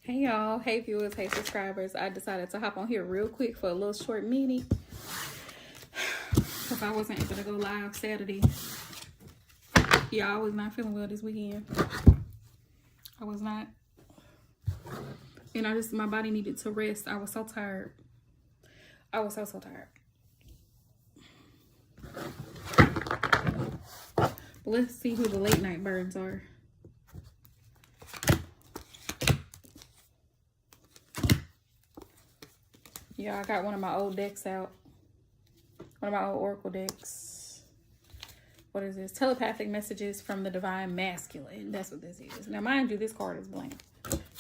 Hey y'all, hey viewers, hey subscribers. I decided to hop on here real quick for a little short mini because I wasn't able to go live Saturday. Yeah, I was not feeling well this weekend. I was not. And my body needed to rest. I was so tired. I was so tired. But let's see who the late night birds are. Yeah, I got one of my old decks out. One of my old Oracle decks. What is this? Telepathic Messages from the Divine Masculine. That's what this is. Now, mind you, this card is blank.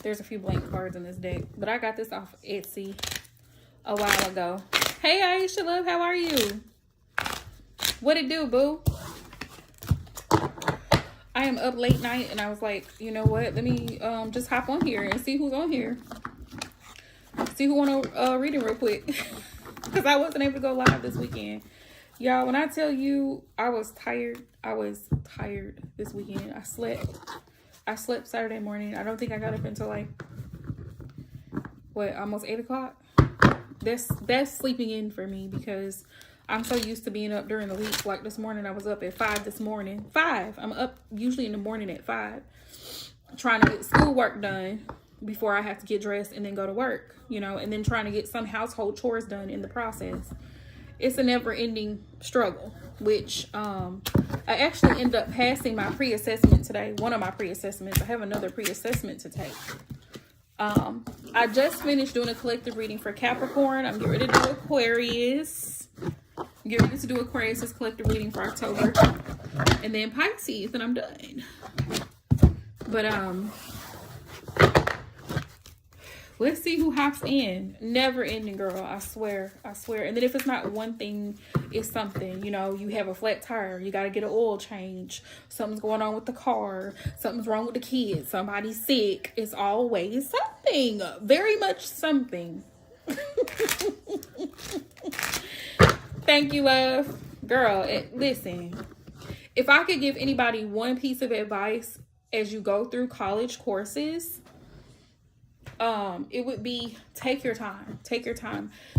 There's a few blank cards in this deck. But I got this off Etsy a while ago. Hey, Aisha, love. How are you? What it do, boo? I am up late night, and I was like, you know what? Let me just hop on here and see who's on here. See who want to read it real quick. Because I wasn't able to go live this weekend. Y'all, when I tell you I was tired this weekend. I slept Saturday morning. I don't think I got up until like, what, almost 8 o'clock? That's sleeping in for me because I'm so used to being up during the week. Like this morning, I was up at 5 this morning. 5. I'm up usually in the morning at 5. Trying to get schoolwork done before I have to get dressed and then go to work, you know, and then trying to get some household chores done in the process. It's a never-ending struggle, which I actually ended up passing my pre-assessment today. One of my pre-assessments. I have another pre-assessment to take. I just finished doing a collective reading for Capricorn. I'm getting ready to do Aquarius. I'm getting ready to do Aquarius' collective reading for October. And then Pisces, and I'm done. But, let's see who hops in. Never ending, girl. I swear. And then if it's not one thing, it's something. You know, you have a flat tire. You got to get an oil change. Something's going on with the car. Something's wrong with the kids. Somebody's sick. It's always something. Very much something. Thank you, love. Girl, listen. If I could give anybody one piece of advice as you go through college courses, it would be take your time,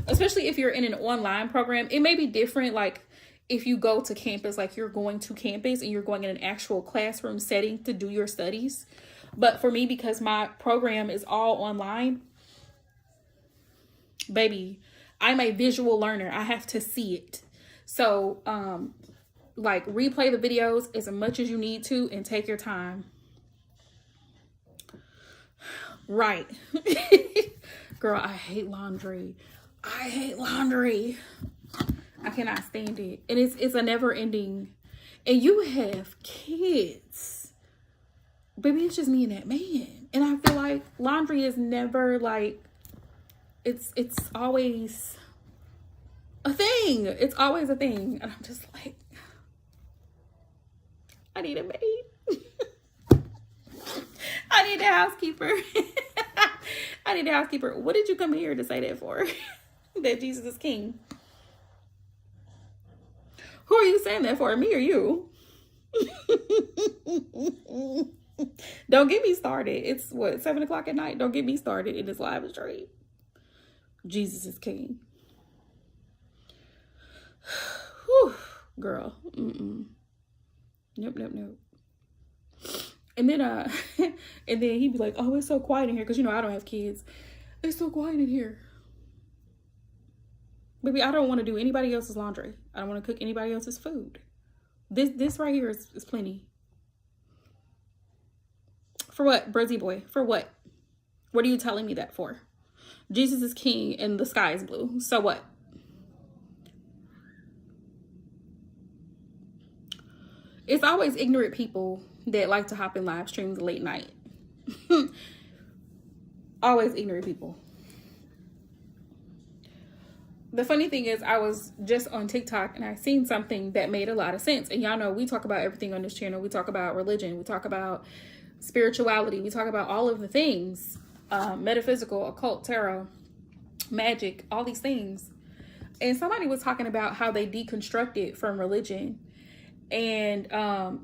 especially if you're in an online program. It may be different. Like if you go to campus, like you're going to campus and you're going in an actual classroom setting to do your studies. But for me, because my program is all online, baby, I'm a visual learner. I have to see it. So, like replay the videos as much as you need to and take your time. Right. Girl, I hate laundry. I cannot stand it. And it's a never ending. And you have kids. Baby, it's just me and that man. And I feel like laundry is never like, it's always a thing. It's always a thing. And I'm just like, I need a maid. I need a housekeeper. I need a housekeeper. What did you come here to say that for? That Jesus is king. Who are you saying that for? Me or you? Don't get me started. It's what, 7 o'clock at night? Don't get me started in this live stream. Jesus is king. Whew, girl. Nope. And then and then he'd be like, oh, it's so quiet in here. Because, you know, I don't have kids. It's so quiet in here. Baby, I don't want to do anybody else's laundry. I don't want to cook anybody else's food. This right here is plenty. For what, Brizzy boy? For what? What are you telling me that for? Jesus is king and the sky is blue. So what? It's always ignorant people that like to hop in live streams late night. Always ignorant people. The funny thing is, I was just on TikTok and I seen something that made a lot of sense. And y'all know we talk about everything on this channel. We talk about religion. We talk about spirituality. We talk about all of the things. Metaphysical, occult, tarot, magic, all these things. And somebody was talking about how they deconstructed from religion. And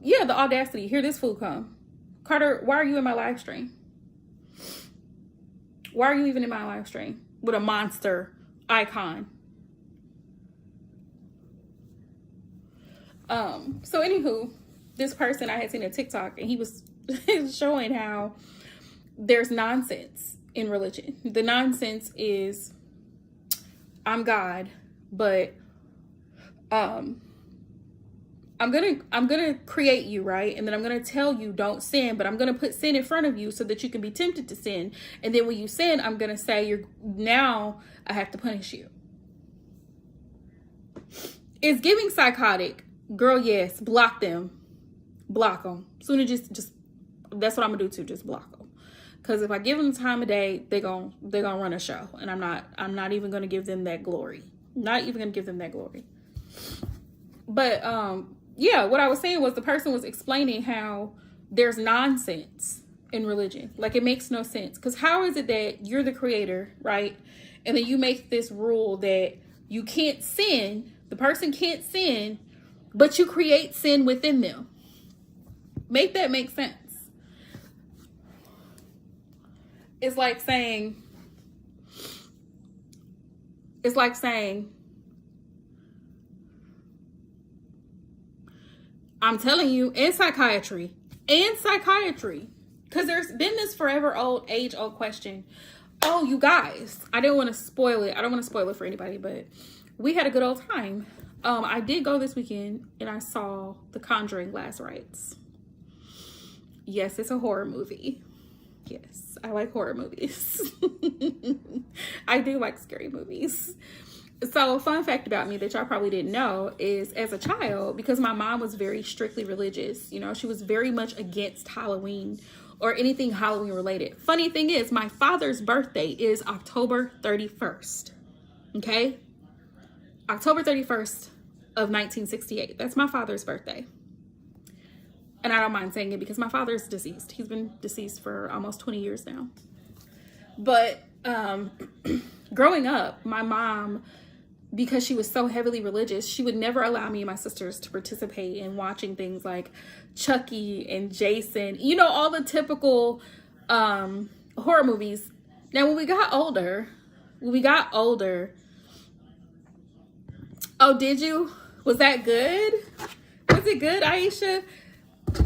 yeah, the audacity. Here this fool come. Carter, why are you in my live stream? Why are you even in my live stream with a monster icon? So anywho, this person, I had seen a TikTok, and he was showing how there's nonsense in religion. The nonsense is, I'm God, but I'm gonna create you, right? And then I'm gonna tell you don't sin, but I'm gonna put sin in front of you so that you can be tempted to sin. And then when you sin, I'm gonna say now I have to punish you. It's giving psychotic. Girl, yes, block them. Block them. Soon as just that's what I'm gonna do too, just block them. Because if I give them the time of day, they're gonna run a show. And I'm not even gonna give them that glory. Not even gonna give them that glory. But yeah, what I was saying was the person was explaining how there's nonsense in religion. Like, it makes no sense. Because how is it that you're the creator, right? And then you make this rule that you can't sin, the person can't sin, but you create sin within them. Make that make sense. It's like saying, I'm telling you, in psychiatry, because there's been this age-old question. Oh, you guys, I didn't want to spoil it. I don't want to spoil it for anybody, but we had a good old time. I did go this weekend, and I saw The Conjuring Last Rites. Yes, it's a horror movie. Yes, I like horror movies. I do like scary movies. So, fun fact about me that y'all probably didn't know is, as a child, because my mom was very strictly religious, you know, she was very much against Halloween or anything Halloween related. Funny thing is, my father's birthday is October 31st. Okay? October 31st of 1968. That's my father's birthday. And I don't mind saying it because my father's deceased. He's been deceased for almost 20 years now. But growing up, my mom, because she was so heavily religious, she would never allow me and my sisters to participate in watching things like Chucky and Jason, you know, all the typical horror movies. Now, when we got older, oh, did you? Was that good? Was it good, Aisha?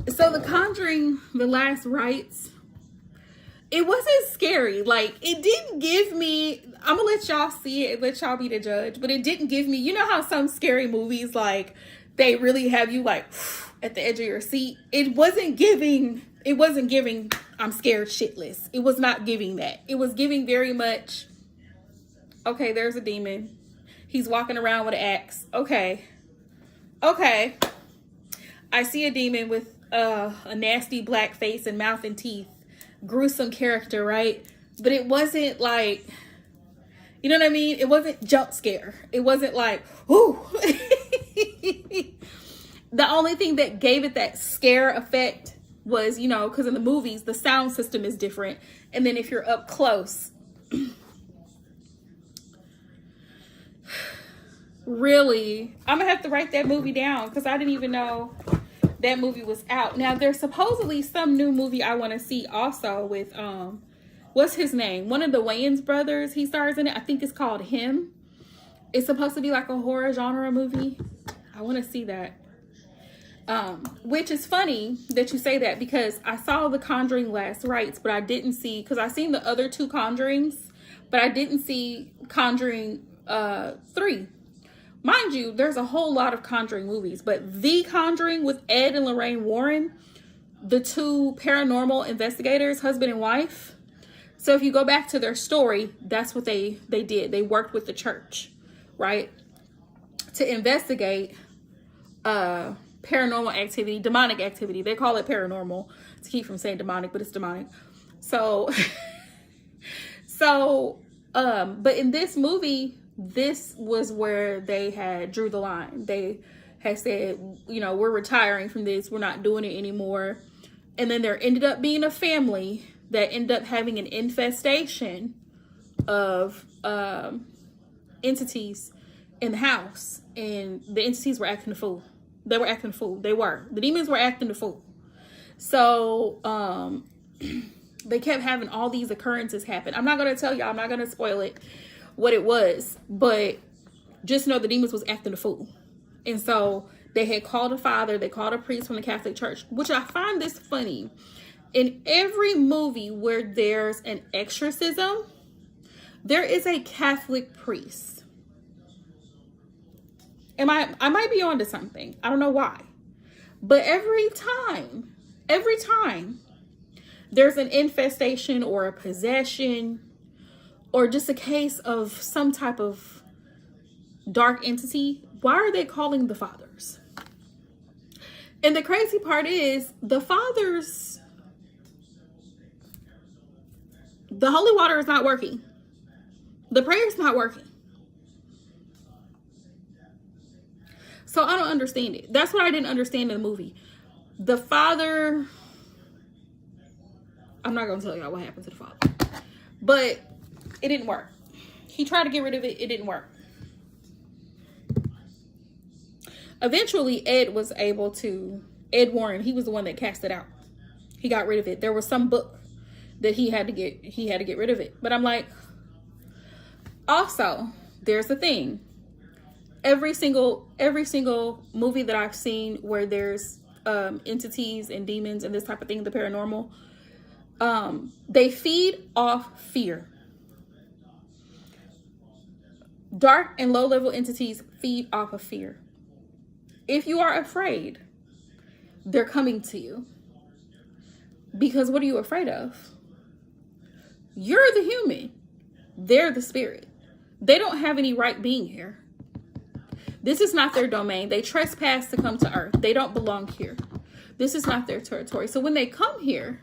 So The Conjuring, The Last Rites, it wasn't scary. Like, it didn't give me, I'm gonna let y'all see it, let y'all be the judge, but it didn't give me, you know how some scary movies, like, they really have you like at the edge of your seat? It wasn't giving I'm scared shitless. It was not giving that. It was giving very much, okay, there's a demon. He's walking around with an axe. Okay. I see a demon with a nasty black face and mouth and teeth. Gruesome character, right? But it wasn't like, you know what I mean? It wasn't jump scare. It wasn't like, ooh. The only thing that gave it that scare effect was, you know, because in the movies, the sound system is different. And then if you're up close, really, I'm gonna have to write that movie down because I didn't even know that movie was out. Now, there's supposedly some new movie I want to see also with, what's his name? One of the Wayans brothers, he stars in it. I think it's called Him. It's supposed to be like a horror genre movie. I want to see that. Which is funny that you say that because I saw The Conjuring Last Rites, but I didn't see, because I seen the other two Conjurings, but I didn't see Conjuring 3. Mind you, there's a whole lot of Conjuring movies, but The Conjuring with Ed and Lorraine Warren, the two paranormal investigators, husband and wife. So if you go back to their story, that's what they did. They worked with the church, right? To investigate paranormal activity, demonic activity. They call it paranormal to keep from saying demonic, but it's demonic. So, but in this movie, this was where they had drew the line. They had said, you know, we're retiring from this. We're not doing it anymore. And then there ended up being a family that ended up having an infestation of entities in the house. And the entities were acting a fool. They were acting a fool. They were. The demons were acting a fool. So they kept having all these occurrences happen. I'm not going to tell y'all, I'm not going to spoil it, what it was, but just know the demons was acting a fool. And so they had called a father, they called a priest from the Catholic Church, which I find this funny. In every movie where there's an exorcism, there is a Catholic priest. I might be onto something. I don't know why. But every time there's an infestation or a possession or just a case of some type of dark entity, why are they calling the fathers? And the crazy part is the fathers, the holy water is not working. The prayer is not working. So I don't understand it. That's what I didn't understand in the movie. The father, I'm not going to tell y'all what happened to the father, but it didn't work. He tried to get rid of it. It didn't work. Eventually, Ed Warren, he was the one that cast it out. He got rid of it. There was some book that he had to get rid of it. But I'm like, also, there's the thing. Every single movie that I've seen where there's entities and demons and this type of thing, the paranormal, they feed off fear. Dark and low level entities feed off of fear. If you are afraid, they're coming to you. Because what are you afraid of? You're the human. They're the spirit. They don't have any right being here. This is not their domain. They trespass to come to earth. They don't belong here. This is not their territory. So when they come here,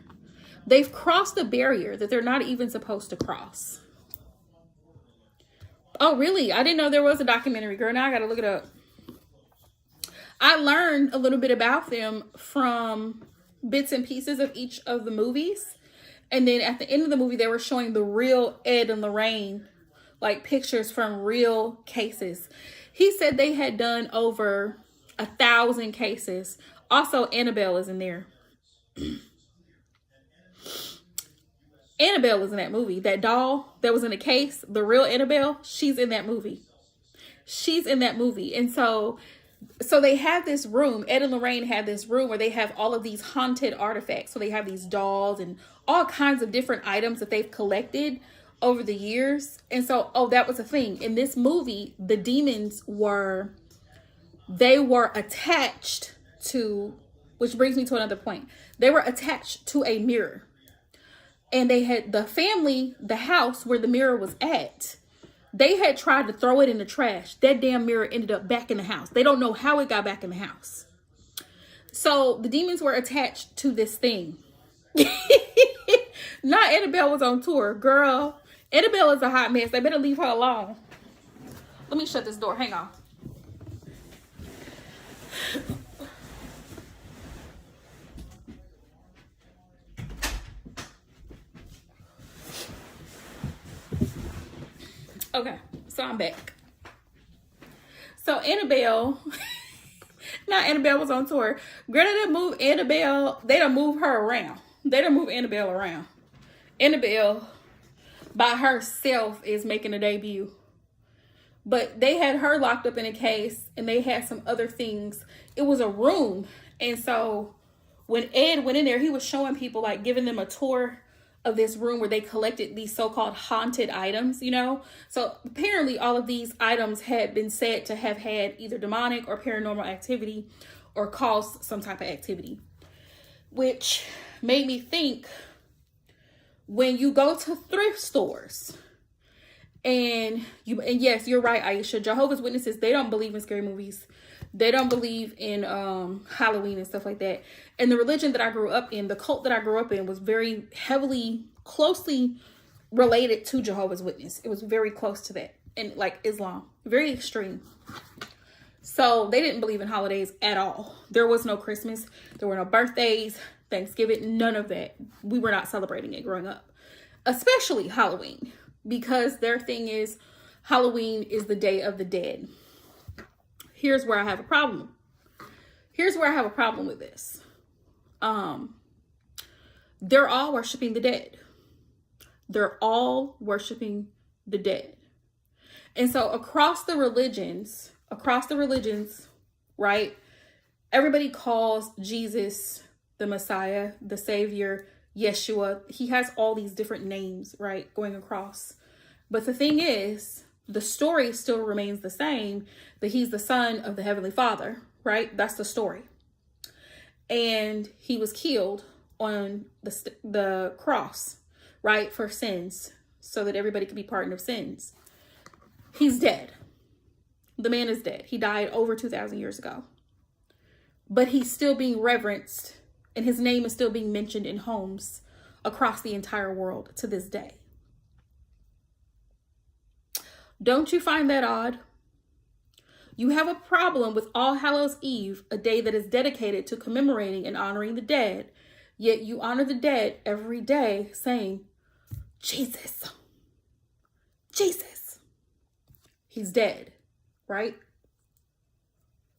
they've crossed a barrier that they're not even supposed to cross. Oh, really? I didn't know there was a documentary, girl. Now I got to look it up. I learned a little bit about them from bits and pieces of each of the movies. And then at the end of the movie, they were showing the real Ed and Lorraine, like pictures from real cases. He said they had done over 1,000 cases. Also, Annabelle is in there. Annabelle was in that movie. That doll that was in the case, the real Annabelle, she's in that movie. She's in that movie. And so they have this room. Ed and Lorraine have this room where they have all of these haunted artifacts. So they have these dolls and all kinds of different items that they've collected over the years. And so, that was a thing. In this movie, the demons were attached to, which brings me to another point. They were attached to a mirror. And they had the family, the house where the mirror was at, they had tried to throw it in the trash. That damn mirror ended up back in the house. They don't know how it got back in the house. So the demons were attached to this thing. Not Annabelle was on tour. Girl, Annabelle is a hot mess. They better leave her alone. Let me shut this door. Hang on. Okay, so I'm back. So Annabelle, not Annabelle was on tour. Girl, they done move Annabelle. They done move her around. They done move Annabelle around. Annabelle, by herself, is making a debut. But they had her locked up in a case, and they had some other things. It was a room. And so when Ed went in there, he was showing people, like giving them a tour of this room where they collected these so-called haunted items, you know? So apparently all of these items had been said to have had either demonic or paranormal activity or caused some type of activity, which made me think, when you go to thrift stores and yes, you're right, Aisha, Jehovah's Witnesses, they don't believe in scary movies. They don't believe in Halloween and stuff like that. And the religion that I grew up in, the cult that I grew up in, was very closely related to Jehovah's Witness. It was very close to that. And like Islam, very extreme. So they didn't believe in holidays at all. There was no Christmas. There were no birthdays, Thanksgiving, none of that. We were not celebrating it growing up. Especially Halloween. Because their thing is, Halloween is the Day of the Dead. Here's where I have a problem. Here's where I have a problem with this. they're all worshiping the dead. They're all worshiping the dead. And so across the religions, right? Everybody calls Jesus the Messiah, the Savior, Yeshua. He has all these different names, right? Going across. But the thing is, the story still remains the same, that he's the son of the Heavenly Father, right? That's the story. And he was killed on the cross, right? For sins, so that everybody could be pardoned of sins. He's dead. The man is dead. He died over 2,000 years ago. But he's still being reverenced, and his name is still being mentioned in homes across the entire world to this day. Don't you find that odd? You have a problem with All Hallows Eve, a day that is dedicated to commemorating and honoring the dead, yet you honor the dead every day saying, Jesus, Jesus. He's dead, right?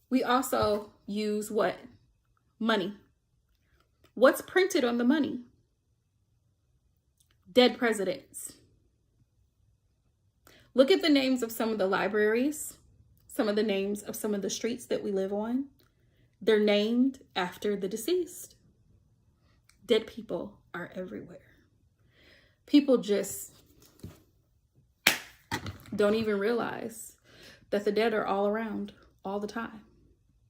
We also use what? Money. What's printed on the money? Dead presidents. Look at the names of some of the libraries, some of the names of some of the streets that we live on. They're named after the deceased. Dead people are everywhere. People just don't even realize that the dead are all around all the time.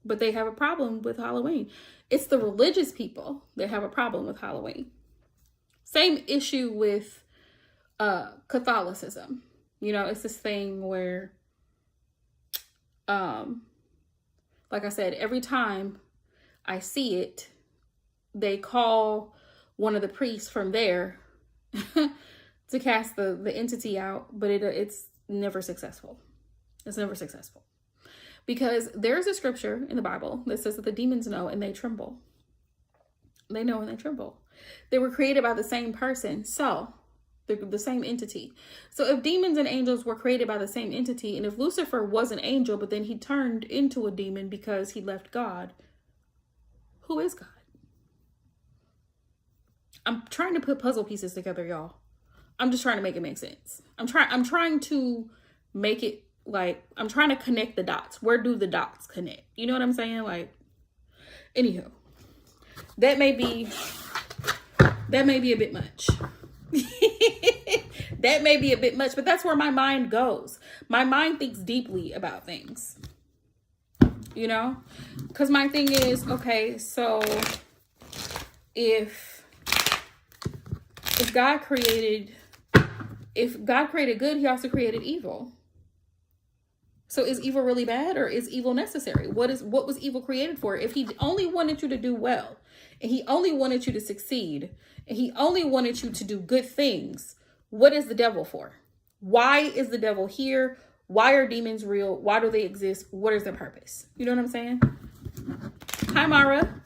But they have a problem with Halloween. It's the religious people that have a problem with Halloween. Same issue with Catholicism. You know, it's this thing where, like I said, every time I see it, they call one of the priests from there to cast the entity out, but it's never successful. It's never successful. Because there's a scripture in the Bible that says that the demons know and they tremble. They know and they tremble. They were created by the same person. So, the same entity. So if demons and angels were created by the same entity, and if Lucifer was an angel, but then he turned into a demon because he left God, who is God? I'm trying to put puzzle pieces together, y'all. I'm just trying to make it make sense. I'm trying to make it like, I'm trying to connect the dots. Where do the dots connect? You know what I'm saying? Like, anywho, that may be a bit much. That may be a bit much, but that's where my mind goes. My mind thinks deeply about things, you know, because my thing is, okay, so if God created good, he also created evil. So is evil really bad, or is evil necessary? What was evil created for? If he only wanted you to do well, and he only wanted you to succeed, and he only wanted you to do good things, what is the devil for? Why is the devil here? Why are demons real? Why do they exist? What is their purpose? You know what I'm saying? Hi, Mara.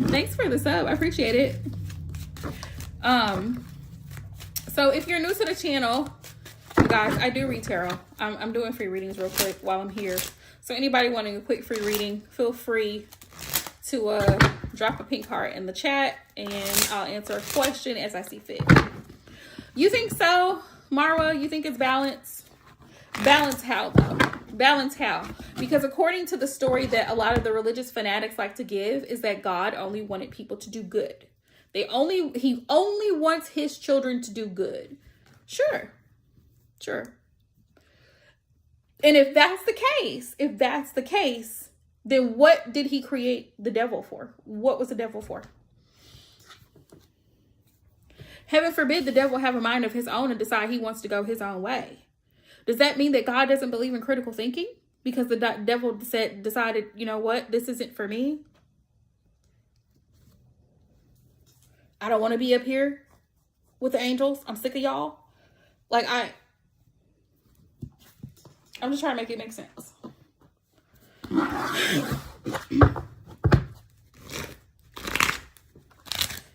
Thanks for the sub. I appreciate it. So if you're new to the channel, guys, I do read tarot. I'm doing free readings real quick while I'm here. So anybody wanting a quick free reading, feel free to drop a pink heart in the chat, and I'll answer a question as I see fit. You think so, Marwa? You think it's balance? Balance how, though? Balance how? Because according to the story that a lot of the religious fanatics like to give, is that God only wanted people to do good. He only wants his children to do good. Sure. And if that's the case, then what did he create the devil for? What was the devil for? Heaven forbid the devil have a mind of his own and decide he wants to go his own way. Does that mean that God doesn't believe in critical thinking? Because the devil decided, you know what, this isn't for me. I don't want to be up here with the angels. I'm sick of y'all. Like, I'm just trying to make it make sense.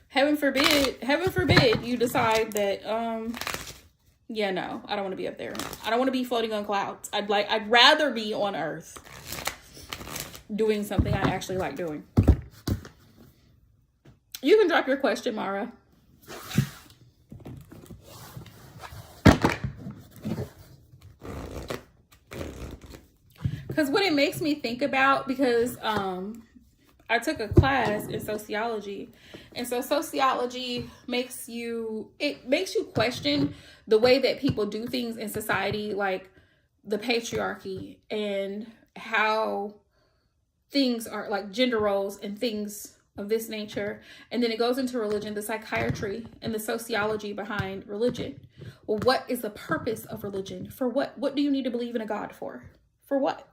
Heaven forbid you decide that, yeah, no, I don't want to be up there. I don't want to be floating on clouds. I'd rather be on earth doing something I actually like doing. You can drop your question, Mara. Because what it makes me think about, because I took a class in sociology, and so sociology makes you question the way that people do things in society, like the patriarchy and how things are, like gender roles and things of this nature. And then it goes into religion, the psychiatry and the sociology behind religion. Well, what is the purpose of religion? For what? What do you need to believe in a God for? For what?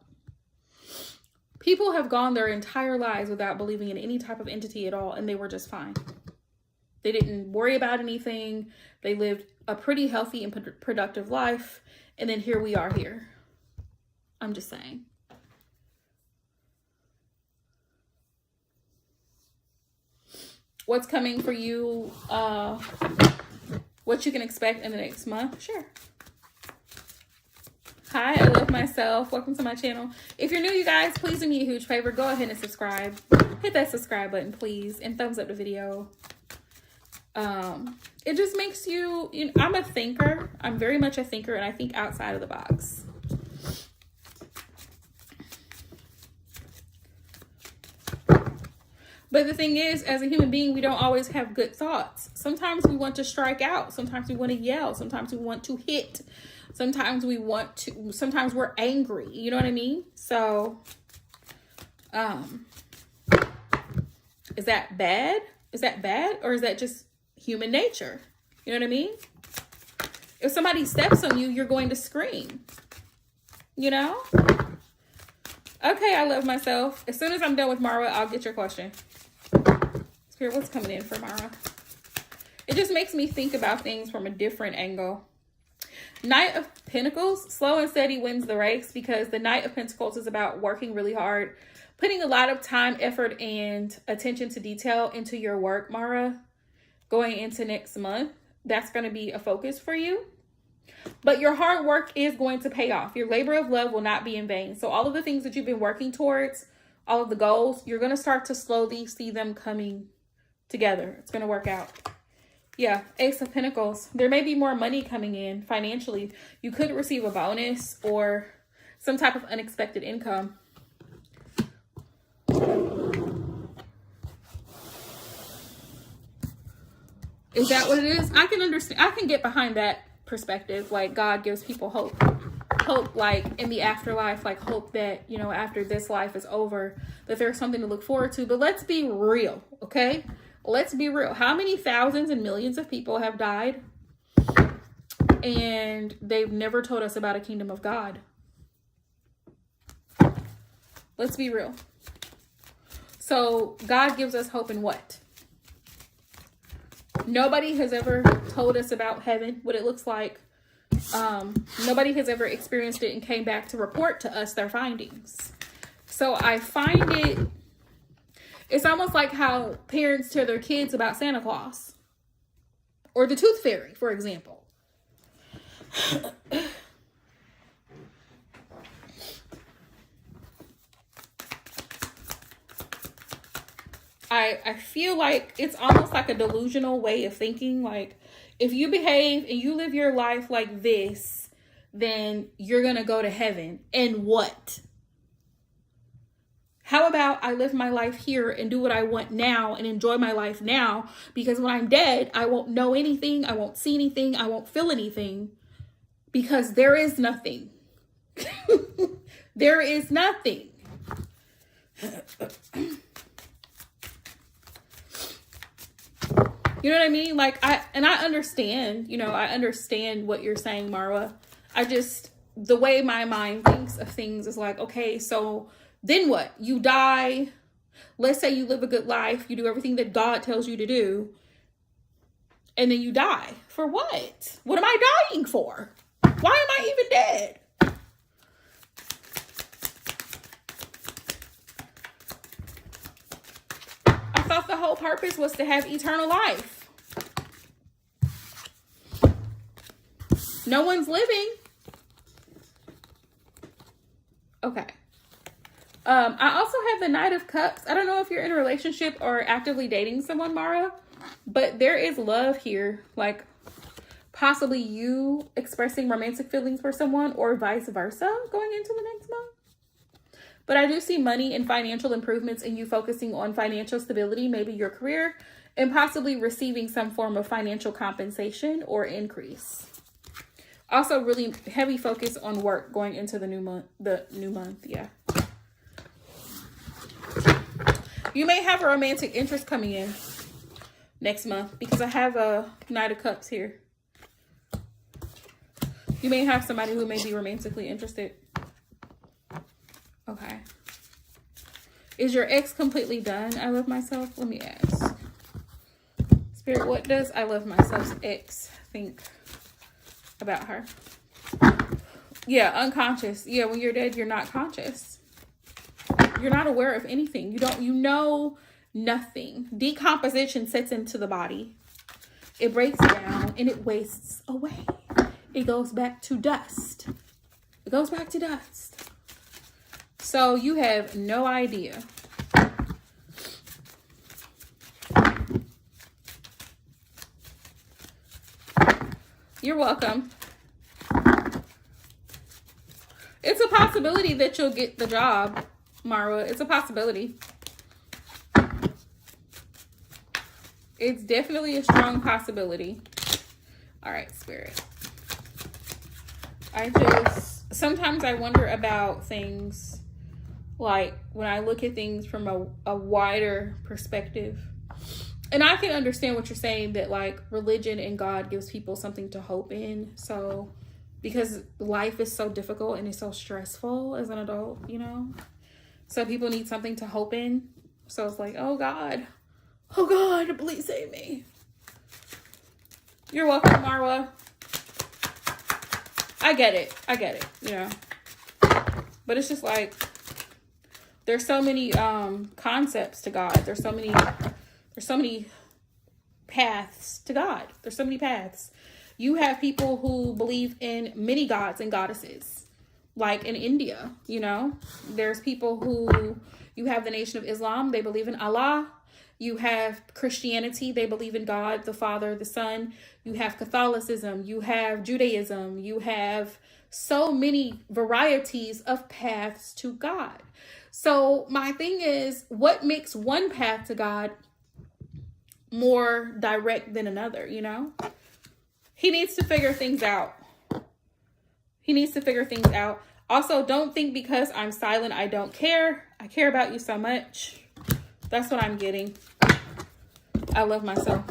People have gone their entire lives without believing in any type of entity at all, and they were just fine. They didn't worry about anything. They lived a pretty healthy and productive life, and then here we are here. I'm just saying. What's coming for you? What you can expect in the next month? Sure. Hi, I love myself. Welcome to my channel. If you're new, you guys, please do me a huge favor. Go ahead and subscribe. Hit that subscribe button, please, and thumbs up the video. It just makes you know, I'm a thinker. I'm very much a thinker, and I think outside of the box. But the thing is, as a human being, we don't always have good thoughts. Sometimes we want to strike out. Sometimes we want to yell. Sometimes we want to hit. Sometimes we're angry. You know what I mean? So, is that bad? Is that bad? Or is that just human nature? You know what I mean? If somebody steps on you, you're going to scream. You know? Okay, I love myself. As soon as I'm done with Mara, I'll get your question. Spirit, what's coming in for Mara? It just makes me think about things from a different angle. Knight of Pentacles, slow and steady wins the race, because the Knight of Pentacles is about working really hard, putting a lot of time, effort, and attention to detail into your work, Mara, going into next month. That's going to be a focus for you. But your hard work is going to pay off. Your labor of love will not be in vain. So all of the things that you've been working towards, all of the goals, you're going to start to slowly see them coming together. It's going to work out. Yeah, Ace of Pentacles. There may be more money coming in financially. You could receive a bonus or some type of unexpected income. Is that what it is? I can understand. I can get behind that perspective. Like, God gives people hope. Hope, like, in the afterlife. Like, hope that, you know, after this life is over, that there's something to look forward to. But let's be real, okay? Let's be real. How many thousands and millions of people have died and they've never told us about a kingdom of God? Let's be real. So God gives us hope in what? Nobody has ever told us about heaven, what it looks like. Nobody has ever experienced it and came back to report to us their findings. So I find it's almost like how parents tell their kids about Santa Claus or the Tooth Fairy, for example. I feel like it's almost like a delusional way of thinking. Like, if you behave and you live your life like this, then you're going to go to heaven. And what? How about I live my life here and do what I want now and enjoy my life now? Because when I'm dead, I won't know anything. I won't see anything. I won't feel anything. Because there is nothing. There is nothing. You know what I mean? Like, I understand, you know, I understand what you're saying, Marwa. The way my mind thinks of things is like, okay, so then what? You die. Let's say you live a good life. You do everything that God tells you to do. And then you die. For what? What am I dying for? Why am I even dead? I thought the whole purpose was to have eternal life. No one's living. Okay. I also have the Knight of Cups. I don't know if you're in a relationship or actively dating someone, Mara, but there is love here. Like possibly you expressing romantic feelings for someone or vice versa going into the next month. But I do see money and financial improvements and you focusing on financial stability, maybe your career, and possibly receiving some form of financial compensation or increase. Also, really heavy focus on work going into the new month. Yeah. You may have a romantic interest coming in next month because I have a Knight of Cups here. You may have somebody who may be romantically interested. Okay. Is your ex completely done? I love myself. Let me ask. Spirit, what does I love myself's ex think about her? Yeah, unconscious. Yeah, when you're dead, you're not conscious. You're not aware of anything. You know nothing. Decomposition sets into the body. It breaks down and it wastes away. It goes back to dust. It goes back to dust. So you have no idea. You're welcome. It's a possibility that you'll get the job, Marwa. It's a possibility. It's definitely a strong possibility. All right, Spirit. Sometimes I wonder about things like when I look at things from a wider perspective. And I can understand what you're saying, that like religion and God gives people something to hope in. So because life is so difficult and it's so stressful as an adult, you know, so people need something to hope in. So it's like, oh God, please save me. You're welcome, Marwa. I get it, you know, but it's just like, there's so many concepts to God. There's so many paths to God. There's so many paths. You have people who believe in many gods and goddesses, like in India, you know. There's people who, you have the Nation of Islam, they believe in Allah. You have Christianity, they believe in God, the Father, the Son. You have Catholicism, you have Judaism, you have so many varieties of paths to God. So my thing is, what makes one path to God more direct than another, you know? He needs to figure things out. Also, don't think because I'm silent, I don't care. I care about you so much. That's what I'm getting. I love myself.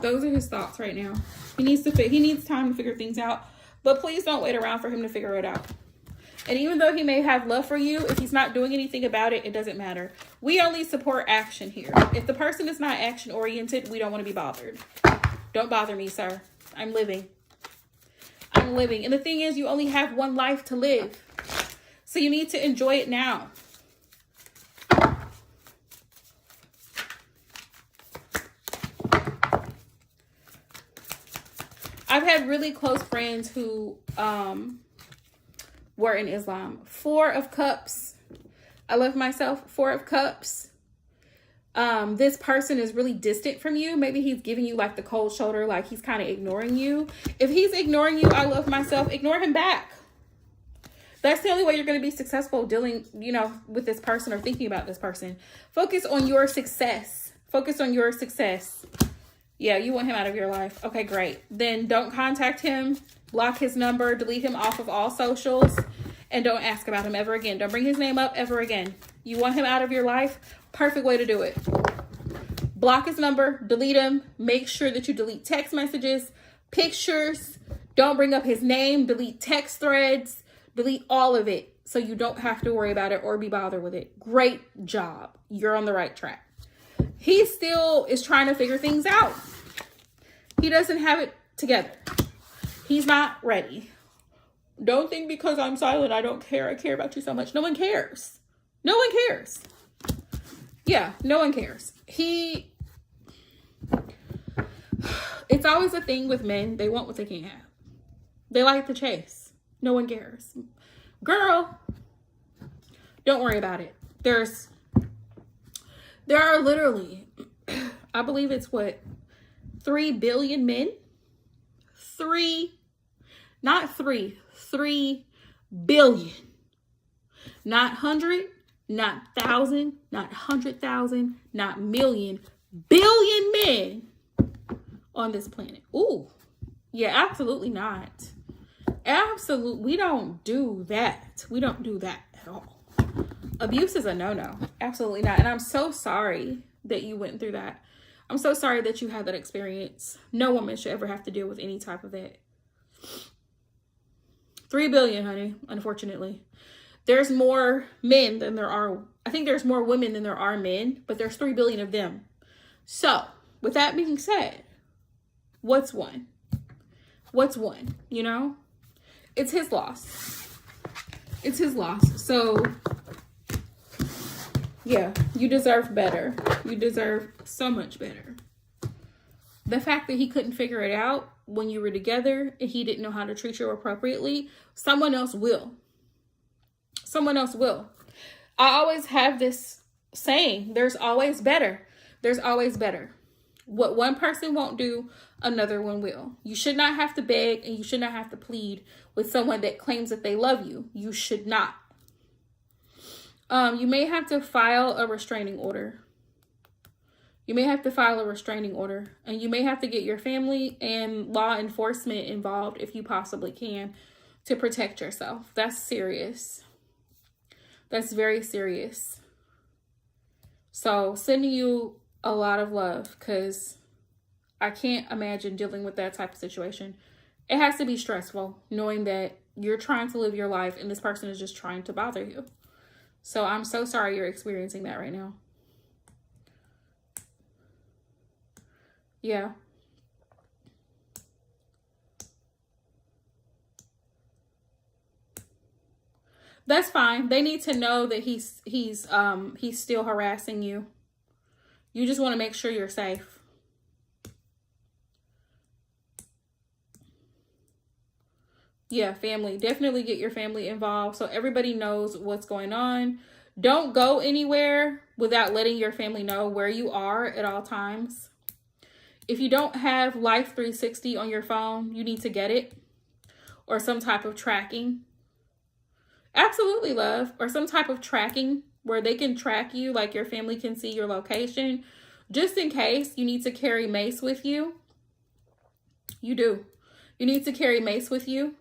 Those are his thoughts right now. He needs time to figure things out. But please don't wait around for him to figure it out. And even though he may have love for you, if he's not doing anything about it, it doesn't matter. We only support action here. If the person is not action oriented, we don't want to be bothered. Don't bother me, sir. I'm living. And the thing is, you only have one life to live. So you need to enjoy it now. I've had really close friends who were in Islam. 4 of Cups. I love myself. 4 of Cups. This person is really distant from you. Maybe he's giving you like the cold shoulder, like he's kind of ignoring you. If he's ignoring you, I love myself, ignore him back. That's the only way you're going to be successful dealing, you know, with this person or thinking about this person. Focus on your success. Yeah, you want him out of your life. Okay, great. Then don't contact him. Block his number. Delete him off of all socials. And don't ask about him ever again. Don't bring his name up ever again. You want him out of your life? Perfect way to do it. Block his number. Delete him. Make sure that you delete text messages, pictures. Don't bring up his name. Delete text threads. Delete all of it so you don't have to worry about it or be bothered with it. Great job. You're on the right track. He still is trying to figure things out. He doesn't have it together. He's not ready. Don't think because I'm silent, I don't care. I care about you so much. No one cares. No one cares. Yeah, no one cares. It's always a thing with men. They want what they can't have. They like to chase. No one cares. Girl, don't worry about it. There are literally, I believe it's what, 3 billion men? 3 billion. Not 100, not 1,000, not 100,000, not million, billion men on this planet. Ooh, yeah, absolutely not. Absolutely, we don't do that. We don't do that at all. Abuse is a no-no. Absolutely not. And I'm so sorry that you went through that. I'm so sorry that you had that experience. No woman should ever have to deal with any type of that. 3 billion, honey, unfortunately. There's more men than there are, I think there's more women than there are men, but there's 3 billion of them. So, with that being said, what's one? What's one, you know? It's his loss. It's his loss. So, yeah, you deserve better. You deserve so much better. The fact that he couldn't figure it out when you were together and he didn't know how to treat you appropriately, someone else will. Someone else will. I always have this saying, there's always better. There's always better. What one person won't do, another one will. You should not have to beg and you should not have to plead with someone that claims that they love you. You should not. You may have to file a restraining order. You may have to file a restraining order, and you may have to get your family and law enforcement involved if you possibly can to protect yourself. That's serious. That's very serious. So sending you a lot of love, because I can't imagine dealing with that type of situation. It has to be stressful knowing that you're trying to live your life and this person is just trying to bother you. So I'm so sorry you're experiencing that right now. Yeah. That's fine. They need to know that he's still harassing you. You just want to make sure you're safe. Yeah, family. Definitely get your family involved so everybody knows what's going on. Don't go anywhere without letting your family know where you are at all times. If you don't have Life 360 on your phone, you need to get it. Or some type of tracking. Absolutely, love. Or some type of tracking where they can track you, like your family can see your location. Just in case you need to carry mace with you. You do. You need to carry mace with you.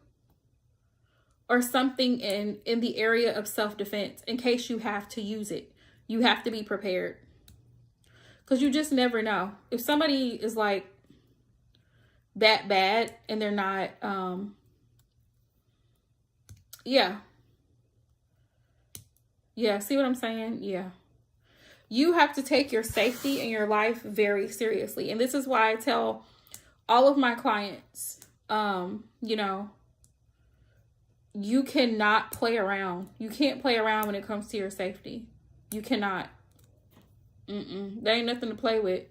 Or something in the area of self-defense in case you have to use it. You have to be prepared. Because you just never know. If somebody is like that bad and they're not, yeah. Yeah, see what I'm saying? Yeah. You have to take your safety and your life very seriously. And this is why I tell all of my clients, you know, you cannot play around. You can't play around when it comes to your safety. You cannot. There ain't nothing to play with.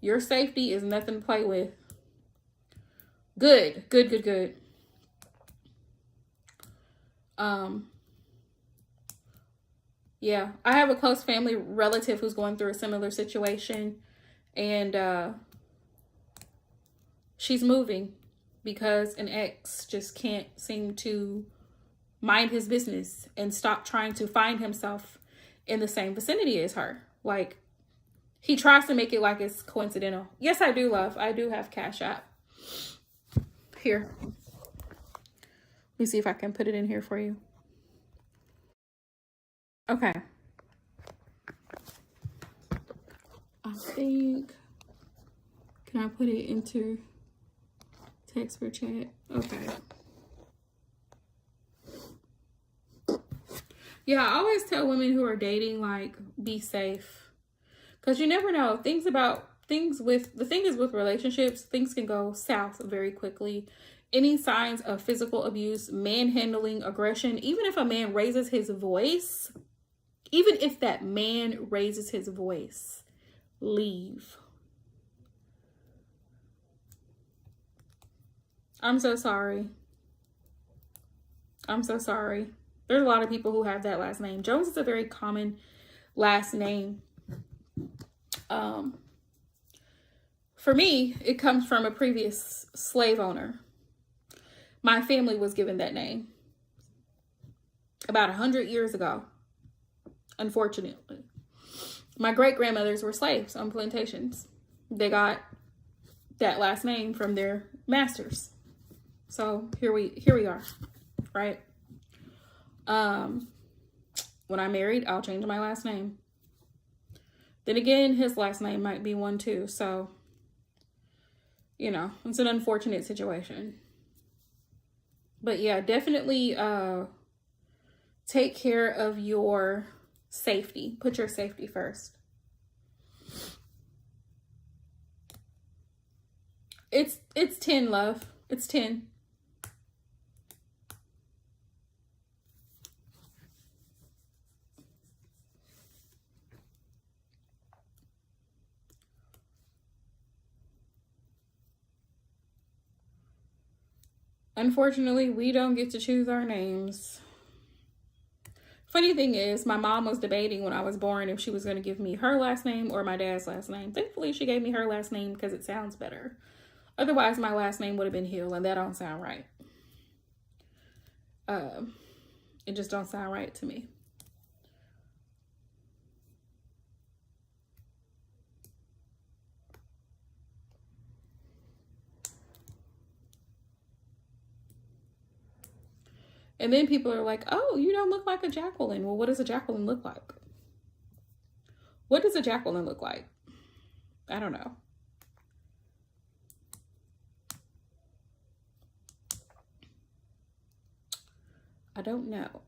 Your safety is nothing to play with. Good. Yeah, I have a close family relative who's going through a similar situation, and she's moving because an ex just can't seem to mind his business and stop trying to find himself in the same vicinity as her. Like, he tries to make it like it's coincidental. Yes, I do, love. I do have Cash App. Here. Let me see if I can put it in here for you. Okay. I think, can I put it into text or chat? Okay. Yeah, I always tell women who are dating, like, be safe. Because you never know. The thing is with relationships, things can go south very quickly. Any signs of physical abuse, manhandling, aggression, even if a man raises his voice, even if that man raises his voice, leave. I'm so sorry. I'm so sorry. There's a lot of people who have that last name. Jones is a very common last name. For me, it comes from a previous slave owner. My family was given that name about 100 years ago, unfortunately. My great-grandmothers were slaves on plantations. They got that last name from their masters. So here we are, right? When I'm married, I'll change my last name. Then again, his last name might be one too. So, you know, it's an unfortunate situation. But yeah, definitely take care of your safety. Put your safety first. It's 10, love. It's 10. Unfortunately, we don't get to choose our names. Funny thing is, my mom was debating when I was born if she was going to give me her last name or my dad's last name. Thankfully, she gave me her last name because it sounds better. Otherwise, my last name would have been Hill, and that don't sound right. It just don't sound right to me. And then people are like, oh, you don't look like a Jacqueline. Well, what does a Jacqueline look like? What does a Jacqueline look like? I don't know. I don't know.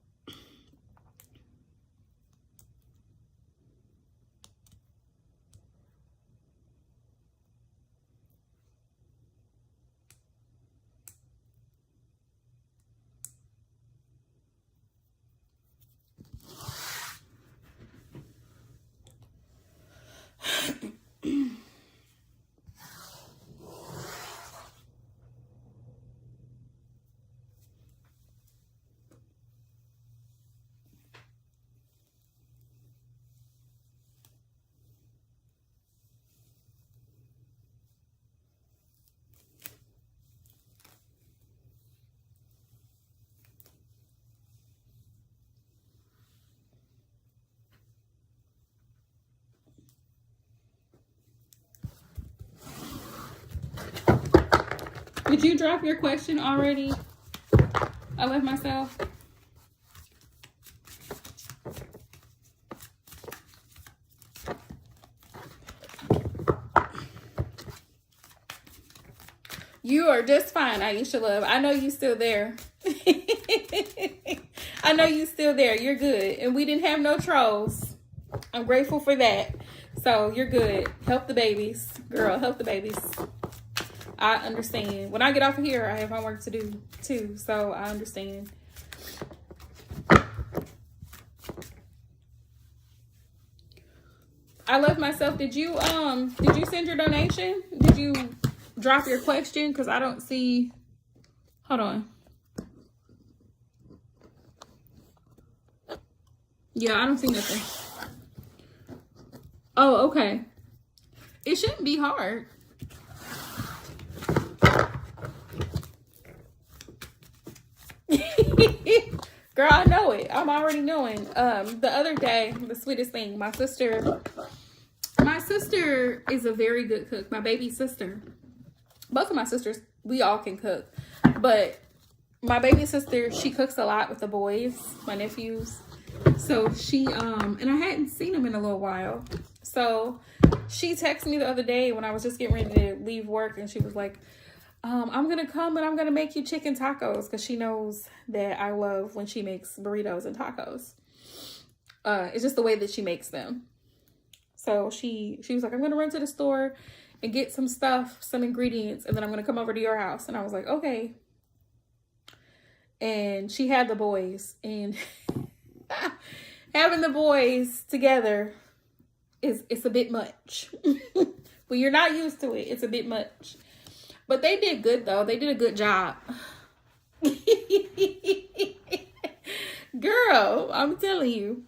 Did you drop your question already? I left myself. You are just fine, Aisha love. I know you still there. I know you still there. You're good. And we didn't have no trolls. I'm grateful for that. So you're good. Help the babies. Girl, help the babies. I understand. When I get off of here, I have homework to do too. So I understand. I love myself. Did you send your donation? Did you drop your question? Because I don't see. Hold on. Yeah, I don't see nothing. Oh, okay. It shouldn't be hard. Girl, I know it. I'm already knowing. The other day, the sweetest thing, my sister is a very good cook. My baby sister. Both of my sisters, we all can cook. But my baby sister, she cooks a lot with the boys, my nephews. So she, and I hadn't seen them in a little while. So she texted me the other day when I was just getting ready to leave work, and she was like, I'm going to come and I'm going to make you chicken tacos, because she knows that I love when she makes burritos and tacos. It's just the way that she makes them. So she was like, I'm going to run to the store and get some stuff, some ingredients, and then I'm going to come over to your house. And I was like, okay. And she had the boys, and having the boys together it's a bit much. When you're not used to it, it's a bit much. But they did good, though. They did a good job. Girl, I'm telling you.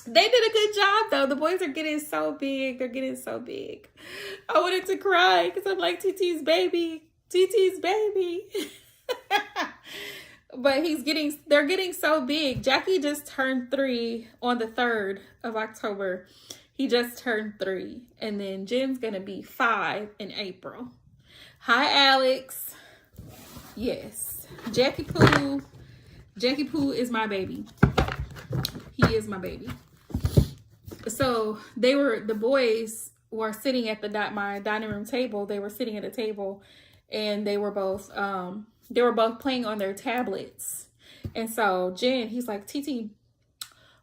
They did a good job, though. The boys are getting so big. They're getting so big. I wanted to cry because I'm like, TT's baby. TT's baby. But they're getting so big. Jackie just turned 3 on the 3rd of October. He just turned 3. And then Jen's going to be 5 in April. Hi, Alex. Yes. Jackie Poo is my baby. He is my baby. So the boys were sitting at my dining room table. They were sitting at a table and they were both playing on their tablets. And so Jen, he's like, TT,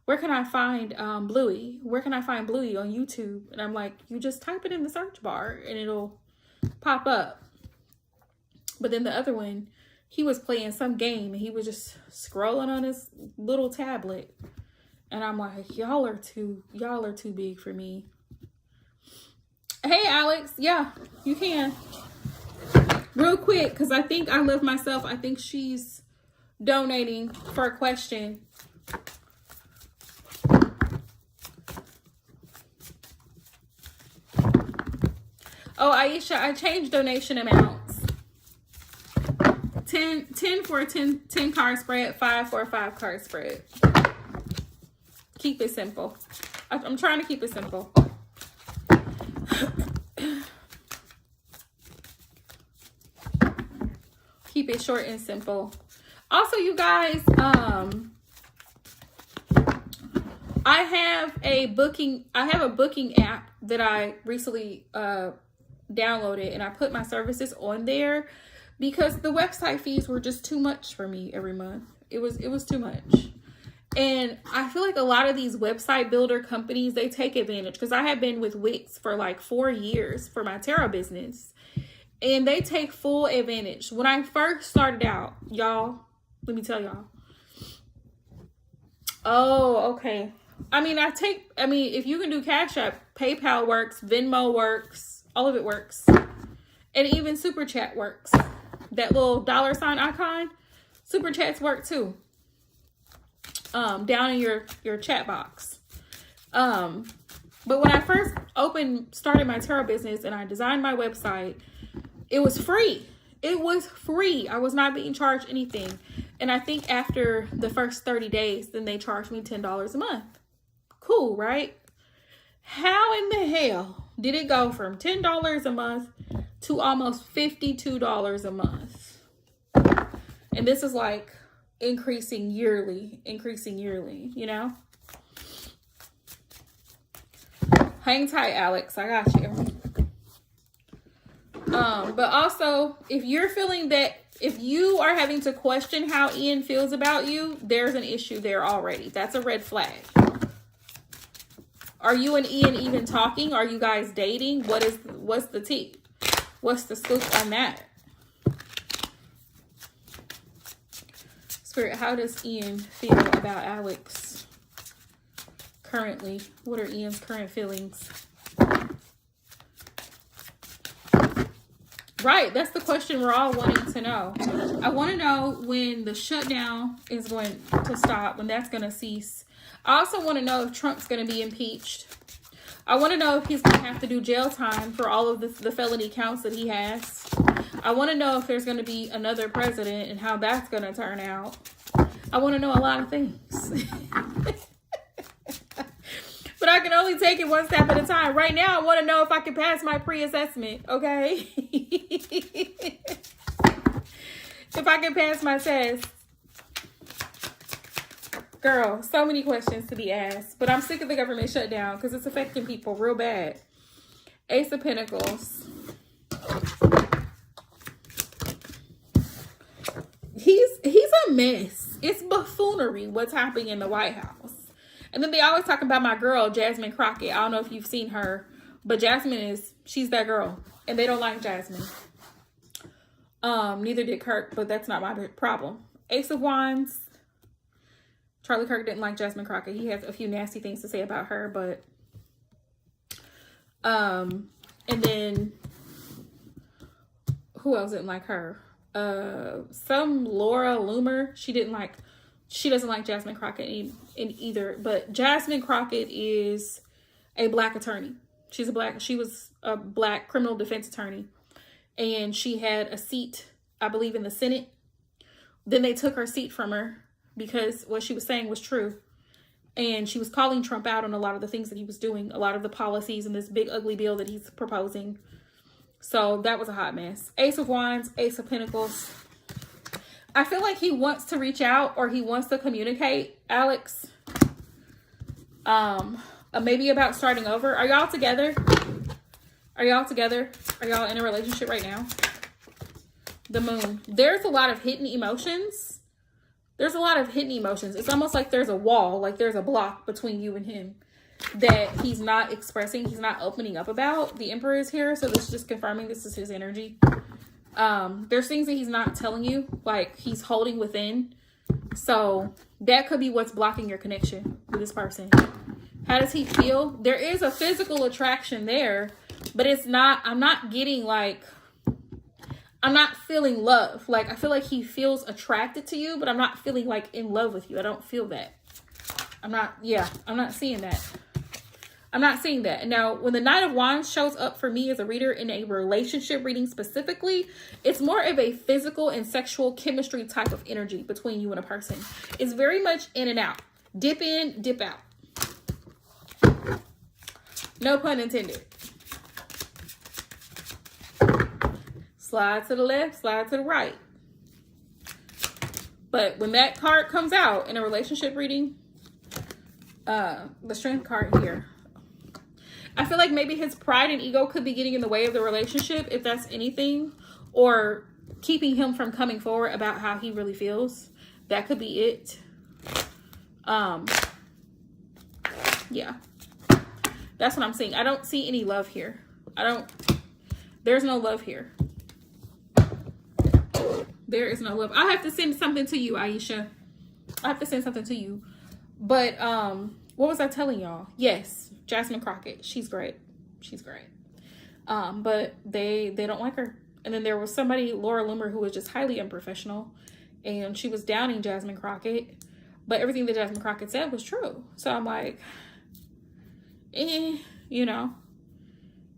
where can I find Bluey? Where can I find Bluey on YouTube? And I'm like, you just type it in the search bar and it'll pop up. But then the other one, he was playing some game and he was just scrolling on his little tablet. And I'm like, y'all are too big for me. Hey, Alex. Yeah, you can. Real quick, because I think I love myself. I think she's donating for a question. Oh, Aisha, I changed donation amounts. 10 for a 10 card spread, 5 for a 5 card spread. Keep it simple. I'm trying to keep it simple. Keep it short and simple. Also, you guys, I have a booking app that I recently downloaded, and I put my services on there because the website fees were just too much for me every month. It was too much. And I feel like a lot of these website builder companies, they take advantage, because I have been with Wix for like 4 years for my tarot business, and they take full advantage. When I first started out, y'all, let me tell y'all. Oh, okay. I mean, if you can do Cash App, PayPal works, Venmo works, all of it works. And even Super Chat works. That little $$ icon, Super Chats work too. Down in your chat box. But when I first started my tarot business and I designed my website, it was free. It was free. I was not being charged anything. And I think after the first 30 days, then they charged me $10 a month. Cool, right? How in the hell did it go from $10 a month to almost $52 a month? And this is like increasing yearly, you know? Hang tight, Alex. I got you. But also, if you're feeling that, if you are having to question how Ian feels about you, there's an issue there already. That's a red flag. Are you and Ian even talking? Are you guys dating? What's the tea? What's the scoop on that? Spirit, how does Ian feel about Alex currently? What are Ian's current feelings? Right, that's the question we're all wanting to know. I want to know when the shutdown is going to stop, when that's going to cease. I also want to know if Trump's going to be impeached. I want to know if he's going to have to do jail time for all of the felony counts that he has. I want to know if there's going to be another president and how that's going to turn out. I want to know a lot of things. But I can only take it one step at a time. Right now, I want to know if I can pass my pre-assessment, okay? If I can pass my test. Girl, so many questions to be asked. But I'm sick of the government shutdown because it's affecting people real bad. Ace of Pentacles. He's a mess. It's buffoonery what's happening in the White House. And then they always talk about my girl, Jasmine Crockett. I don't know if you've seen her, but she's that girl. And they don't like Jasmine. Neither did Kirk, but that's not my problem. Ace of Wands. Charlie Kirk didn't like Jasmine Crockett. He has a few nasty things to say about her, but and then who else didn't like her? Some Laura Loomer. She didn't like she doesn't like Jasmine Crockett in either. But Jasmine Crockett is a black attorney. She was a black criminal defense attorney. And she had a seat, I believe, in the Senate. Then they took her seat from her because what she was saying was true. And she was calling Trump out on a lot of the things that he was doing, a lot of the policies and this big ugly bill that he's proposing. So that was a hot mess. Ace of Wands, Ace of Pentacles. I feel like he wants to reach out or he wants to communicate, Alex. Maybe about starting over. Are y'all together? Are y'all together? Are y'all in a relationship right now? The Moon. There's a lot of hidden emotions. There's a lot of hidden emotions. It's almost like there's a wall, like there's a block between you and him that he's not expressing, he's not opening up about. The Emperor is here, so this is just confirming this is his energy. There's things that he's not telling you, like he's holding within. So that could be what's blocking your connection with this person. How does he feel? There is a physical attraction there, but it's not, I'm not getting like, I'm not feeling love. Like, I feel like he feels attracted to you, but I'm not feeling like in love with you. I don't feel that. I'm not seeing that. I'm not seeing that. Now, when the Knight of Wands shows up for me as a reader in a relationship reading specifically, it's more of a physical and sexual chemistry type of energy between you and a person. It's very much in and out. Dip in, dip out. No pun intended. Slide to the left, slide to the right. But when that card comes out in a relationship reading, the Strength card here, I feel like maybe his pride and ego could be getting in the way of the relationship, if that's anything, or keeping him from coming forward about how he really feels. That could be it. Yeah. That's what I'm seeing. I don't see any love here. There's no love here. There is no love. I have to send something to you, Aisha. I have to send something to you. But, what was I telling y'all? Yes, Jasmine Crockett. She's great. She's great. But they don't like her. And then there was somebody, Laura Loomer, who was just highly unprofessional. And she was downing Jasmine Crockett. But everything that Jasmine Crockett said was true. So I'm like, you know.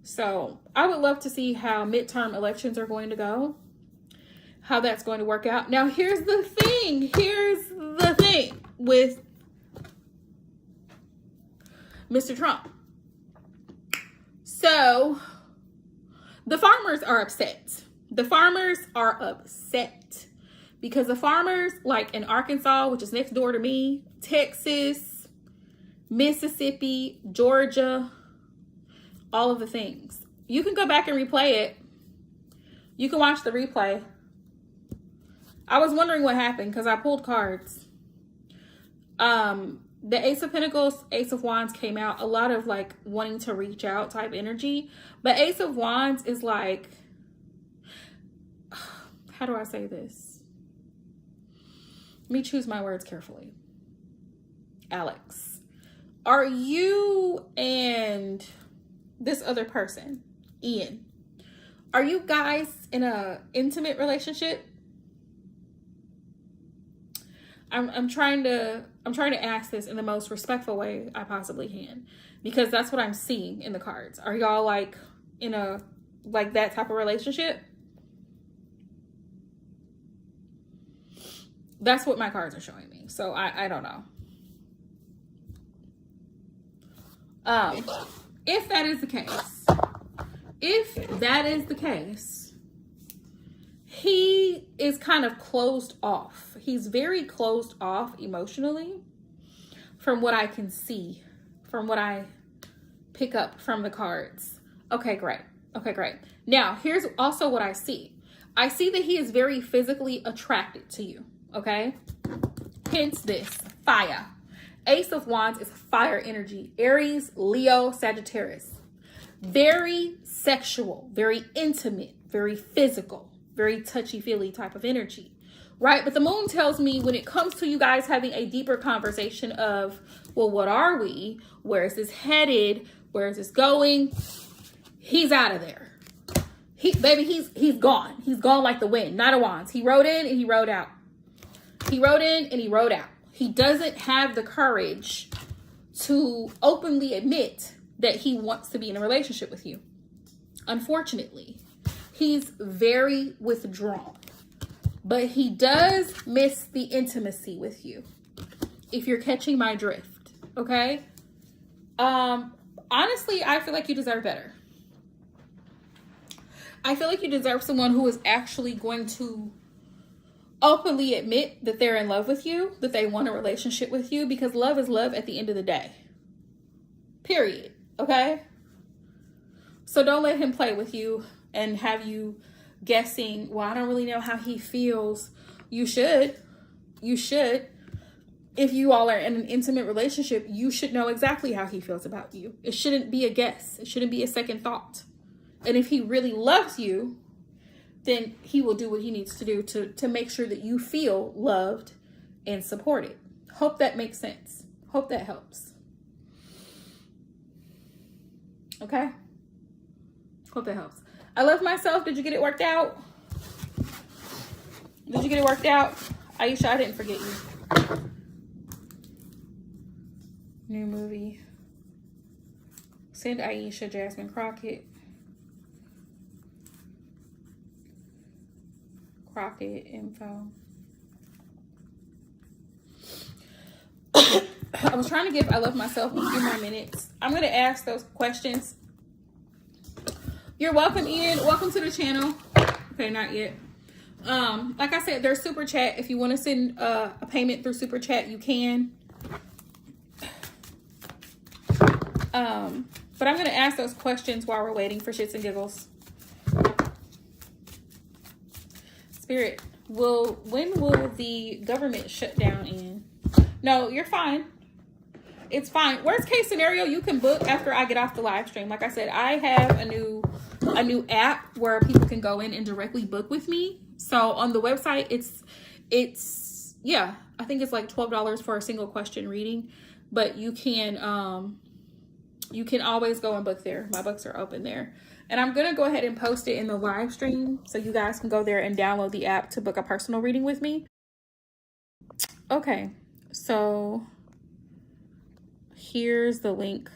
So I would love to see how midterm elections are going to go. How that's going to work out. Now, here's the thing. Here's the thing with Mr. Trump. So the farmers are upset. The farmers are upset because the farmers, like in Arkansas, which is next door to me, Texas, Mississippi, Georgia, all of the things. You can go back and replay it. You can watch the replay. I was wondering what happened because I pulled cards. The Ace of Pentacles, Ace of Wands came out. A lot of like wanting to reach out type energy. But Ace of Wands is like, how do I say this? Let me choose my words carefully. Alex, are you and this other person, Ian, are you guys in a intimate relationship? I'm trying to ask this in the most respectful way I possibly can, because that's what I'm seeing in the cards. Are y'all like in a like that type of relationship? That's what my cards are showing me. So I don't know. If that is the case, he is kind of closed off. He's very closed off emotionally from what I can see, from what I pick up from the cards. Okay, great. Okay, great. Now, here's also what I see. I see that he is very physically attracted to you, okay? Hence this, fire. Ace of Wands is fire energy. Aries, Leo, Sagittarius. Very sexual, very intimate, very physical, very touchy-feely type of energy, right? But the moon tells me when it comes to you guys having a deeper conversation of, well, what are we? Where is this headed? Where is this going? He's out of there. He's gone. He's gone like the wind. Knight of Wands. He rode in and he rode out. He rode in and he rode out. he doesn't have the courage to openly admit that he wants to be in a relationship with you. Unfortunately, he's very withdrawn, but he does miss the intimacy with you. If you're catching my drift, okay? Honestly, I feel like you deserve better. I feel like you deserve someone who is actually going to openly admit that they're in love with you, that they want a relationship with you, because love is love at the end of the day. Period. Okay? So don't let him play with you and have you guessing, well, I don't really know how he feels. You should. You should. If you all are in an intimate relationship, you should know exactly how he feels about you. It shouldn't be a guess. It shouldn't be a second thought. And if he really loves you, then he will do what he needs to do to make sure that you feel loved and supported. Hope that makes sense. Hope that helps. Okay? Hope that helps. I love myself. Did you get it worked out? Did you get it worked out? Aisha, I didn't forget you. New movie. Send Aisha Jasmine Crockett. Crockett info. I was trying to give I love myself a few more minutes. I'm going to ask those questions. You're welcome, Ian. Welcome to the channel. Okay, not yet. Like I said, there's Super Chat. If you want to send a payment through Super Chat, you can. But I'm going to ask those questions while we're waiting for shits and giggles. Spirit, when will the government shut down end? No, you're fine. It's fine. Worst case scenario, you can book after I get off the live stream. Like I said, I have a new app where people can go in and directly book with me. So on the website, it's yeah, I think it's like $12 for a single question reading, but you can always go and book there. My books are open there. And I'm going to go ahead and post it in the live stream so you guys can go there and download the app to book a personal reading with me. Okay, so here's the link.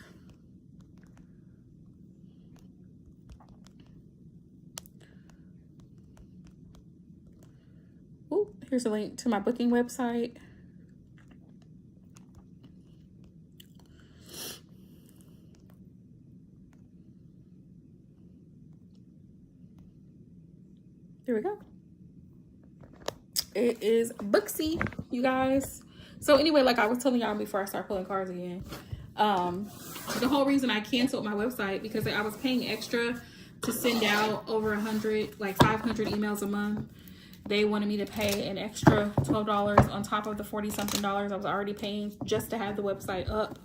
Ooh, here's a link to my booking website. Here we go. It is Booksy, you guys. So anyway, like I was telling y'all before I start pulling cards again, the whole reason I canceled my website because I was paying extra to send out over 100, like 500 emails a month. They wanted me to pay an extra $12 on top of the 40-something dollars I was already paying just to have the website up,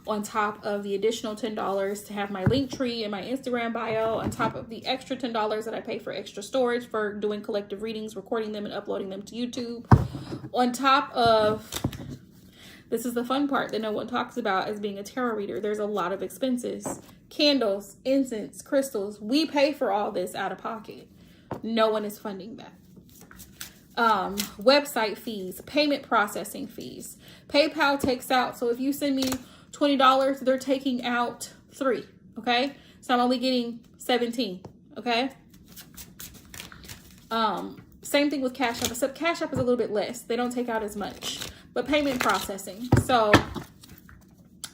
on top of the additional $10 to have my link tree and my Instagram bio, on top of the extra $10 that I pay for extra storage for doing collective readings, recording them and uploading them to YouTube. On top of, this is the fun part that no one talks about as being a tarot reader, there's a lot of expenses. Candles, incense, crystals. We pay for all this out of pocket. No one is funding that. Website fees, payment processing fees. PayPal takes out, so if you send me $20, they're taking out $3, okay? So I'm only getting $17, okay? Same thing with Cash App, except Cash App is a little bit less. They don't take out as much, but payment processing. So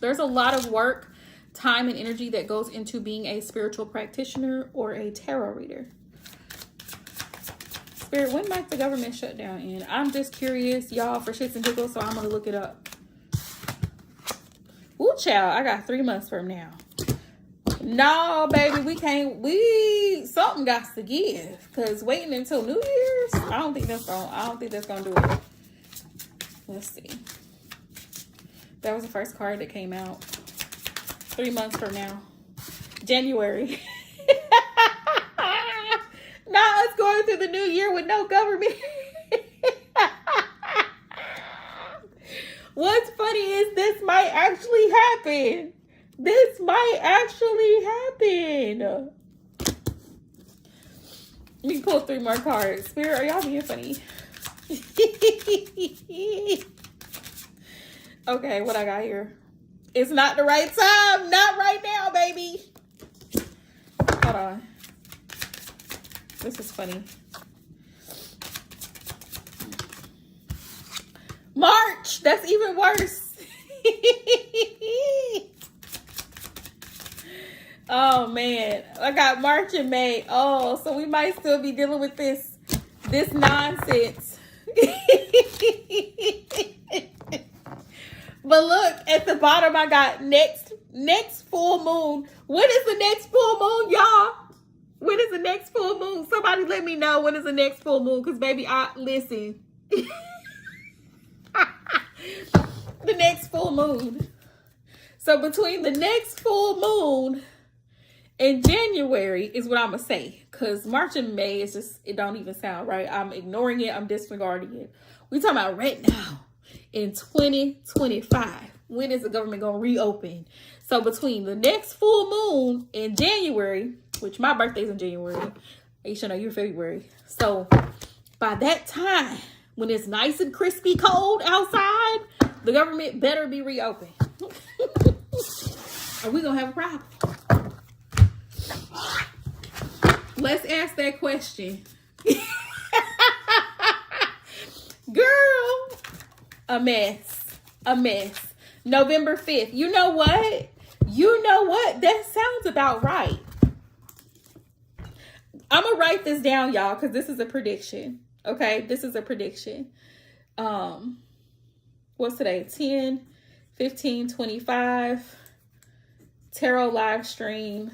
there's a lot of work, time, and energy that goes into being a spiritual practitioner or a tarot reader. Spirit, when might the government shut down in? I'm just curious, y'all, for shits and giggles, so I'm going to look it up. Ooh, child, I got 3 months from now. No, baby, something got to give. Because waiting until New Year's, I don't think that's gonna do it. Let's see. That was the first card that came out. 3 months from now. January. Now it's going through the new year with no government. What's funny is this might actually happen. This might actually happen. Let me pull 3 more cards. Spirit, are y'all being funny? Okay, what I got here? It's not the right time. Not right now, baby. Hold on. This is funny. March. That's even worse. Oh, man. I got March and May. Oh, so we might still be dealing with this nonsense. But look, at the bottom, I got next full moon. When is the next full moon, y'all? When is the next full moon? Somebody let me know when is the next full moon. Because, baby, listen. The next full moon. So, between the next full moon and January is what I'm going to say. Because March and May is just, it don't even sound right. I'm ignoring it. I'm disregarding it. We're talking about right now. In 2025, when is the government going to reopen? So between the next full moon in January, which my birthday's in January, you should know you're February. So by that time, when it's nice and crispy cold outside, the government better be reopened. Or we going to have a problem. Let's ask that question. Girl. A mess. November 5th. You know what? That sounds about right. I'm going to write this down, y'all, because this is a prediction. Okay? This is a prediction. What's today? 10, 15, 25. Tarot live stream.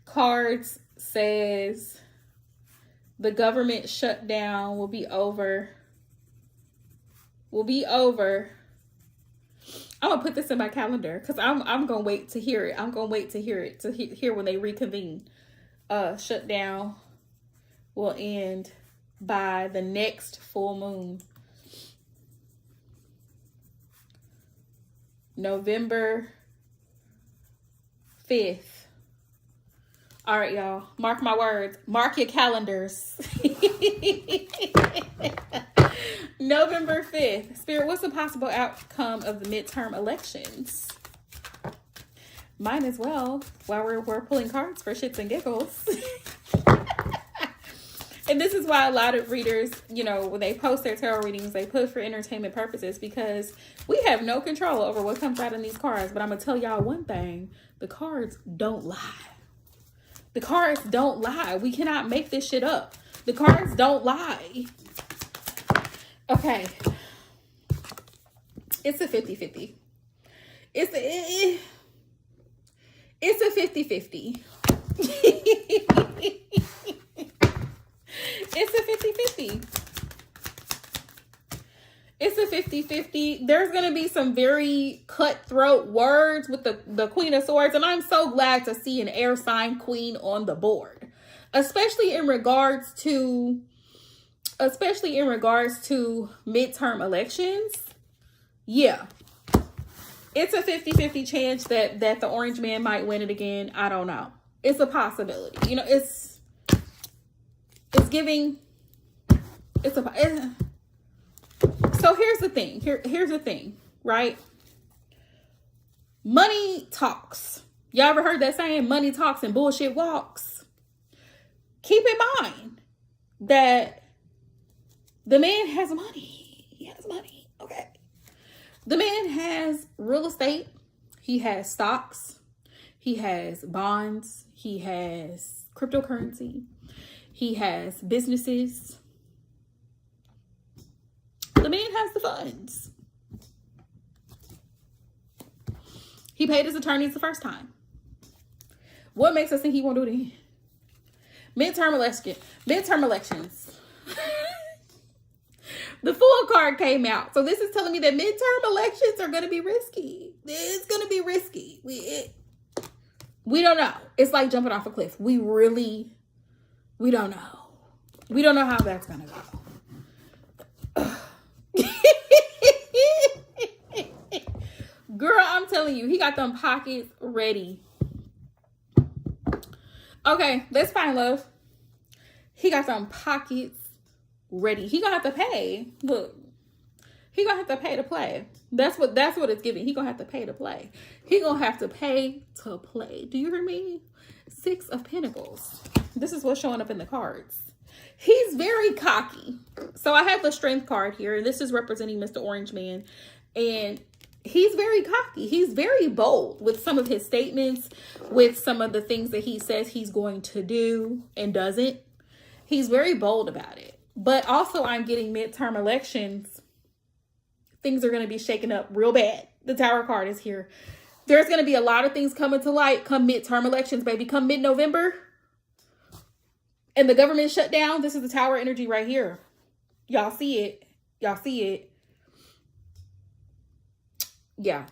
Cards says the government shutdown will be over. I'm going to put this in my calendar because I'm going to wait to hear it. I'm going to wait to hear it, to hear when they reconvene. Shutdown will end by the next full moon. November 5th. All right, y'all. Mark my words. Mark your calendars. November 5th. Spirit, what's the possible outcome of the midterm elections? Mine as well, while we're pulling cards for shits and giggles. And this is why a lot of readers, when they post their tarot readings, they put for entertainment purposes, because we have no control over what comes out in these cards. But I'm going to tell y'all one thing. The cards don't lie. The cards don't lie. We cannot make this shit up. The cards don't lie. Okay. It's a 50-50. It's a 50-50. It's a 50-50. It's a 50-50. There's going to be some very cutthroat words with the Queen of Swords. And I'm so glad to see an air sign queen on the board. Especially in regards to midterm elections. Yeah. It's a 50-50 chance that the orange man might win it again. I don't know. It's a possibility. It's giving. So here's the thing. Here's the thing, right? Money talks. Y'all ever heard that saying? Money talks and bullshit walks. Keep in mind that the man has money. He has money. Okay. The man has real estate. He has stocks. He has bonds. He has cryptocurrency. He has businesses. The man has the funds. He paid his attorneys the first time. What makes us think he won't do it again? Midterm elections. The Fool card came out. So this is telling me that midterm elections are going to be risky. It's going to be risky. We don't know. It's like jumping off a cliff. We don't know. We don't know how that's going to go. Girl, I'm telling you, he got them pockets ready. Okay, let's find love. He got them pockets ready. He gonna have to pay. Look, He gonna have to pay to play. That's what it's giving. He gonna have to pay to play. He gonna have to pay to play. Do you hear me? 6 of Pentacles. This is what's showing up in the cards. He's very cocky. So I have the Strength card here. This is representing Mr. Orange Man. And he's very cocky. He's very bold with some of his statements, with some of the things that he says he's going to do and doesn't. He's very bold about it. But also I'm getting midterm elections. Things are going to be shaken up real bad. The Tower card is here. There's going to be a lot of things coming to light come midterm elections, baby. Come mid-November and the government shut down. This is the Tower energy right here. Y'all see it. Y'all see it. Yeah.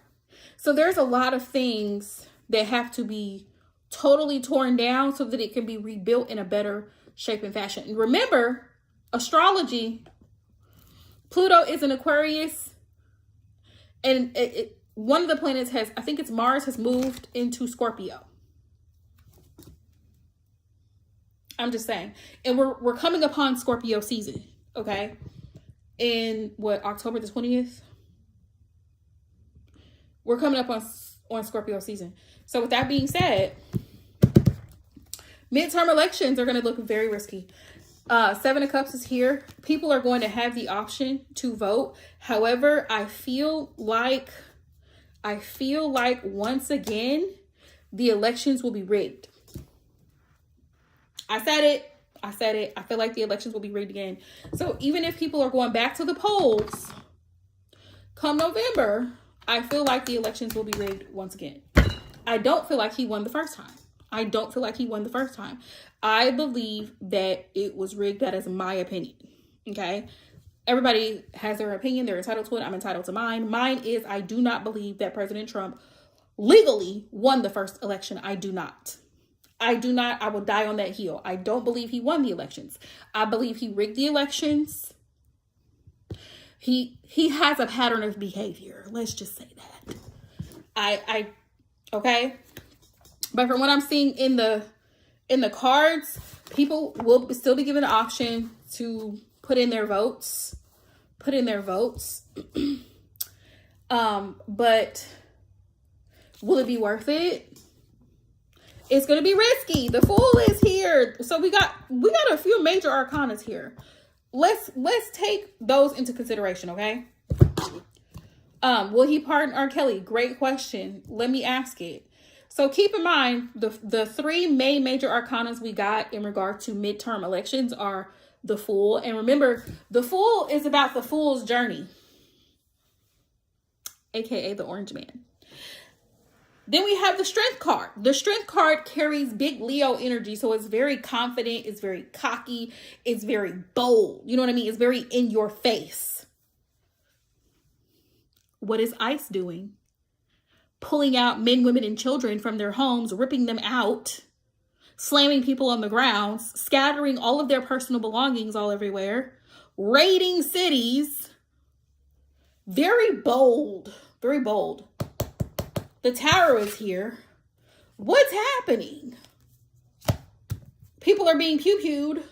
So there's a lot of things that have to be totally torn down so that it can be rebuilt in a better shape and fashion. And remember, astrology, Pluto is an Aquarius. And one of the planets has, I think it's Mars, has moved into Scorpio. I'm just saying. And we're coming upon Scorpio season, okay? In what, October the 20th? We're coming up on Scorpio season. So with that being said, midterm elections are going to look very risky. 7 of Cups is here. People are going to have the option to vote. However, I feel like once again, the elections will be rigged. I said it. I feel like the elections will be rigged again. So even if people are going back to the polls come November, I feel like the elections will be rigged once again. I don't feel like he won the first time. I believe that it was rigged. That is my opinion. Okay. Everybody has their opinion. They're entitled to it. I'm entitled to mine. Mine is I do not believe that President Trump legally won the first election. I do not. I will die on that hill. I don't believe he won the elections. I believe he rigged the elections. He has a pattern of behavior. Let's just say that. Okay. But from what I'm seeing in the cards, people will still be given the option to put in their votes. But will it be worth it? It's going to be risky. The Fool is here. So we got a few major arcanas here. Let's take those into consideration, okay? Will he pardon R. Kelly? Great question. Let me ask it. So keep in mind, the 3 main major arcanas we got in regard to midterm elections are the Fool. And remember, the Fool is about the Fool's journey, aka the Orange Man. Then we have the Strength card. The Strength card carries big Leo energy. So it's very confident. It's very cocky. It's very bold. You know what I mean? It's very in your face. What is ICE doing? Pulling out men, women, and children from their homes, ripping them out, slamming people on the ground, scattering all of their personal belongings all everywhere, raiding cities. Very bold. Very bold. The Tower is here. What's happening? People are being pew-pewed.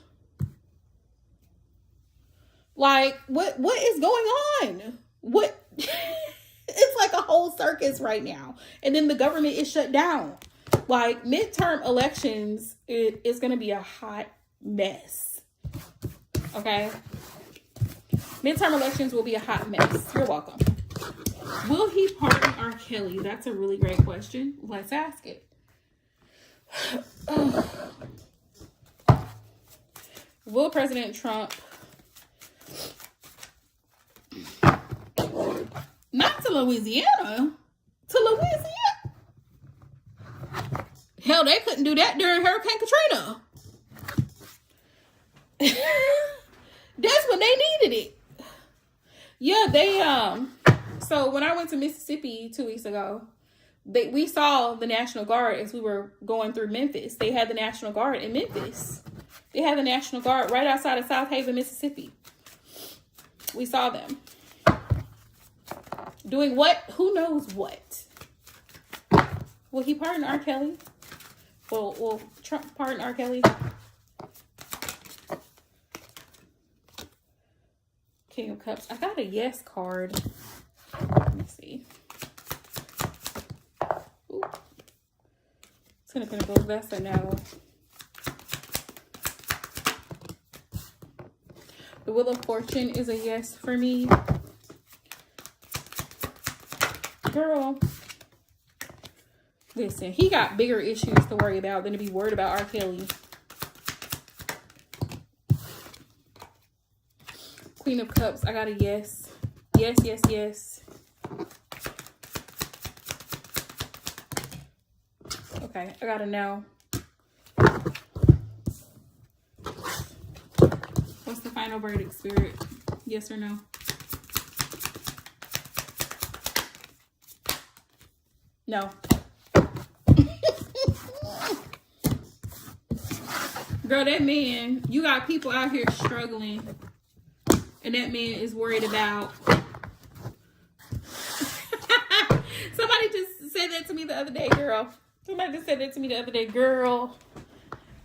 Like, what is going on? What? It's like a whole circus right now. And then the government is shut down. Like, midterm elections, it's going to be a hot mess. Okay? Midterm elections will be a hot mess. You're welcome. Will he pardon R. Kelly? That's a really great question. Let's ask it. Will President Trump... Not to Louisiana. To Louisiana. Hell, they couldn't do that during Hurricane Katrina. That's when they needed it. Yeah, they so when I went to Mississippi 2 weeks ago, we saw the National Guard as we were going through Memphis. They had the National Guard in Memphis. They had the National Guard right outside of South Haven, Mississippi. We saw them. Doing what? Who knows what? Will he pardon R. Kelly? Will Trump pardon R. Kelly? King of Cups. I got a yes card. Let me see. Ooh. It's gonna go. That's a no. The Wheel of Fortune is a yes for me. Girl, listen, he got bigger issues to worry about than to be worried about R. Kelly. Queen of Cups, I got a yes. Yes, yes, yes. Okay, I got a no. What's the final verdict, Spirit? Yes or no? No. Girl, that man, you got people out here struggling, and that man is worried about. Somebody just said that to me the other day, girl. Somebody just said that to me the other day, girl.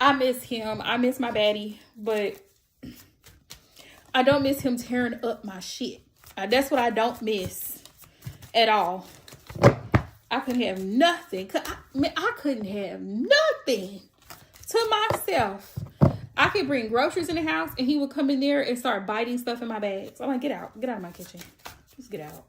I miss him. I miss my baddie, but I don't miss him tearing up my shit. That's what I don't miss at all. I couldn't have nothing. I couldn't have nothing to myself. I could bring groceries in the house and he would come in there and start biting stuff in my bags. I'm like, get out. Get out of my kitchen. Just get out.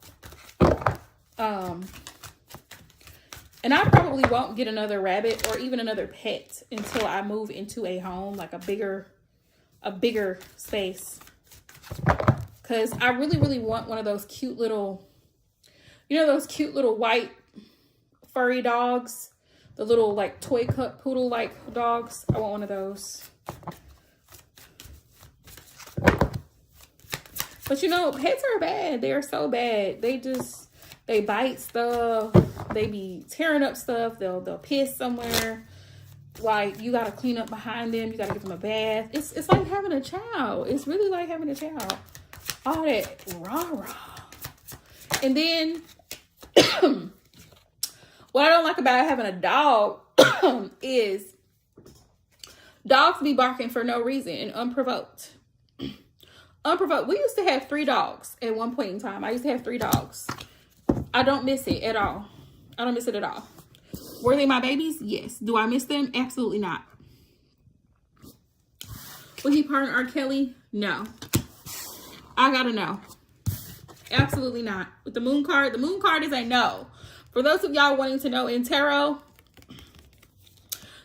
And I probably won't get another rabbit or even another pet until I move into a home, like a bigger space. Because I really, really want one of those cute little, those cute little white furry dogs, the little like toy cut poodle like dogs. I want one of those. But pets are bad. They are so bad. They bite stuff. They be tearing up stuff. They'll piss somewhere. Like, you gotta clean up behind them. You gotta give them a bath. It's like having a child. It's really like having a child. All that rah-rah. And then what I don't like about having a dog is dogs be barking for no reason and unprovoked. Unprovoked. We used to have 3 dogs at one point in time. I used to have 3 dogs. I don't miss it at all. I don't miss it at all. Were they my babies? Yes. Do I miss them? Absolutely not. Will he pardon R. Kelly? No. I gotta know. Absolutely not. With the moon card is a no. For those of y'all wanting to know in tarot,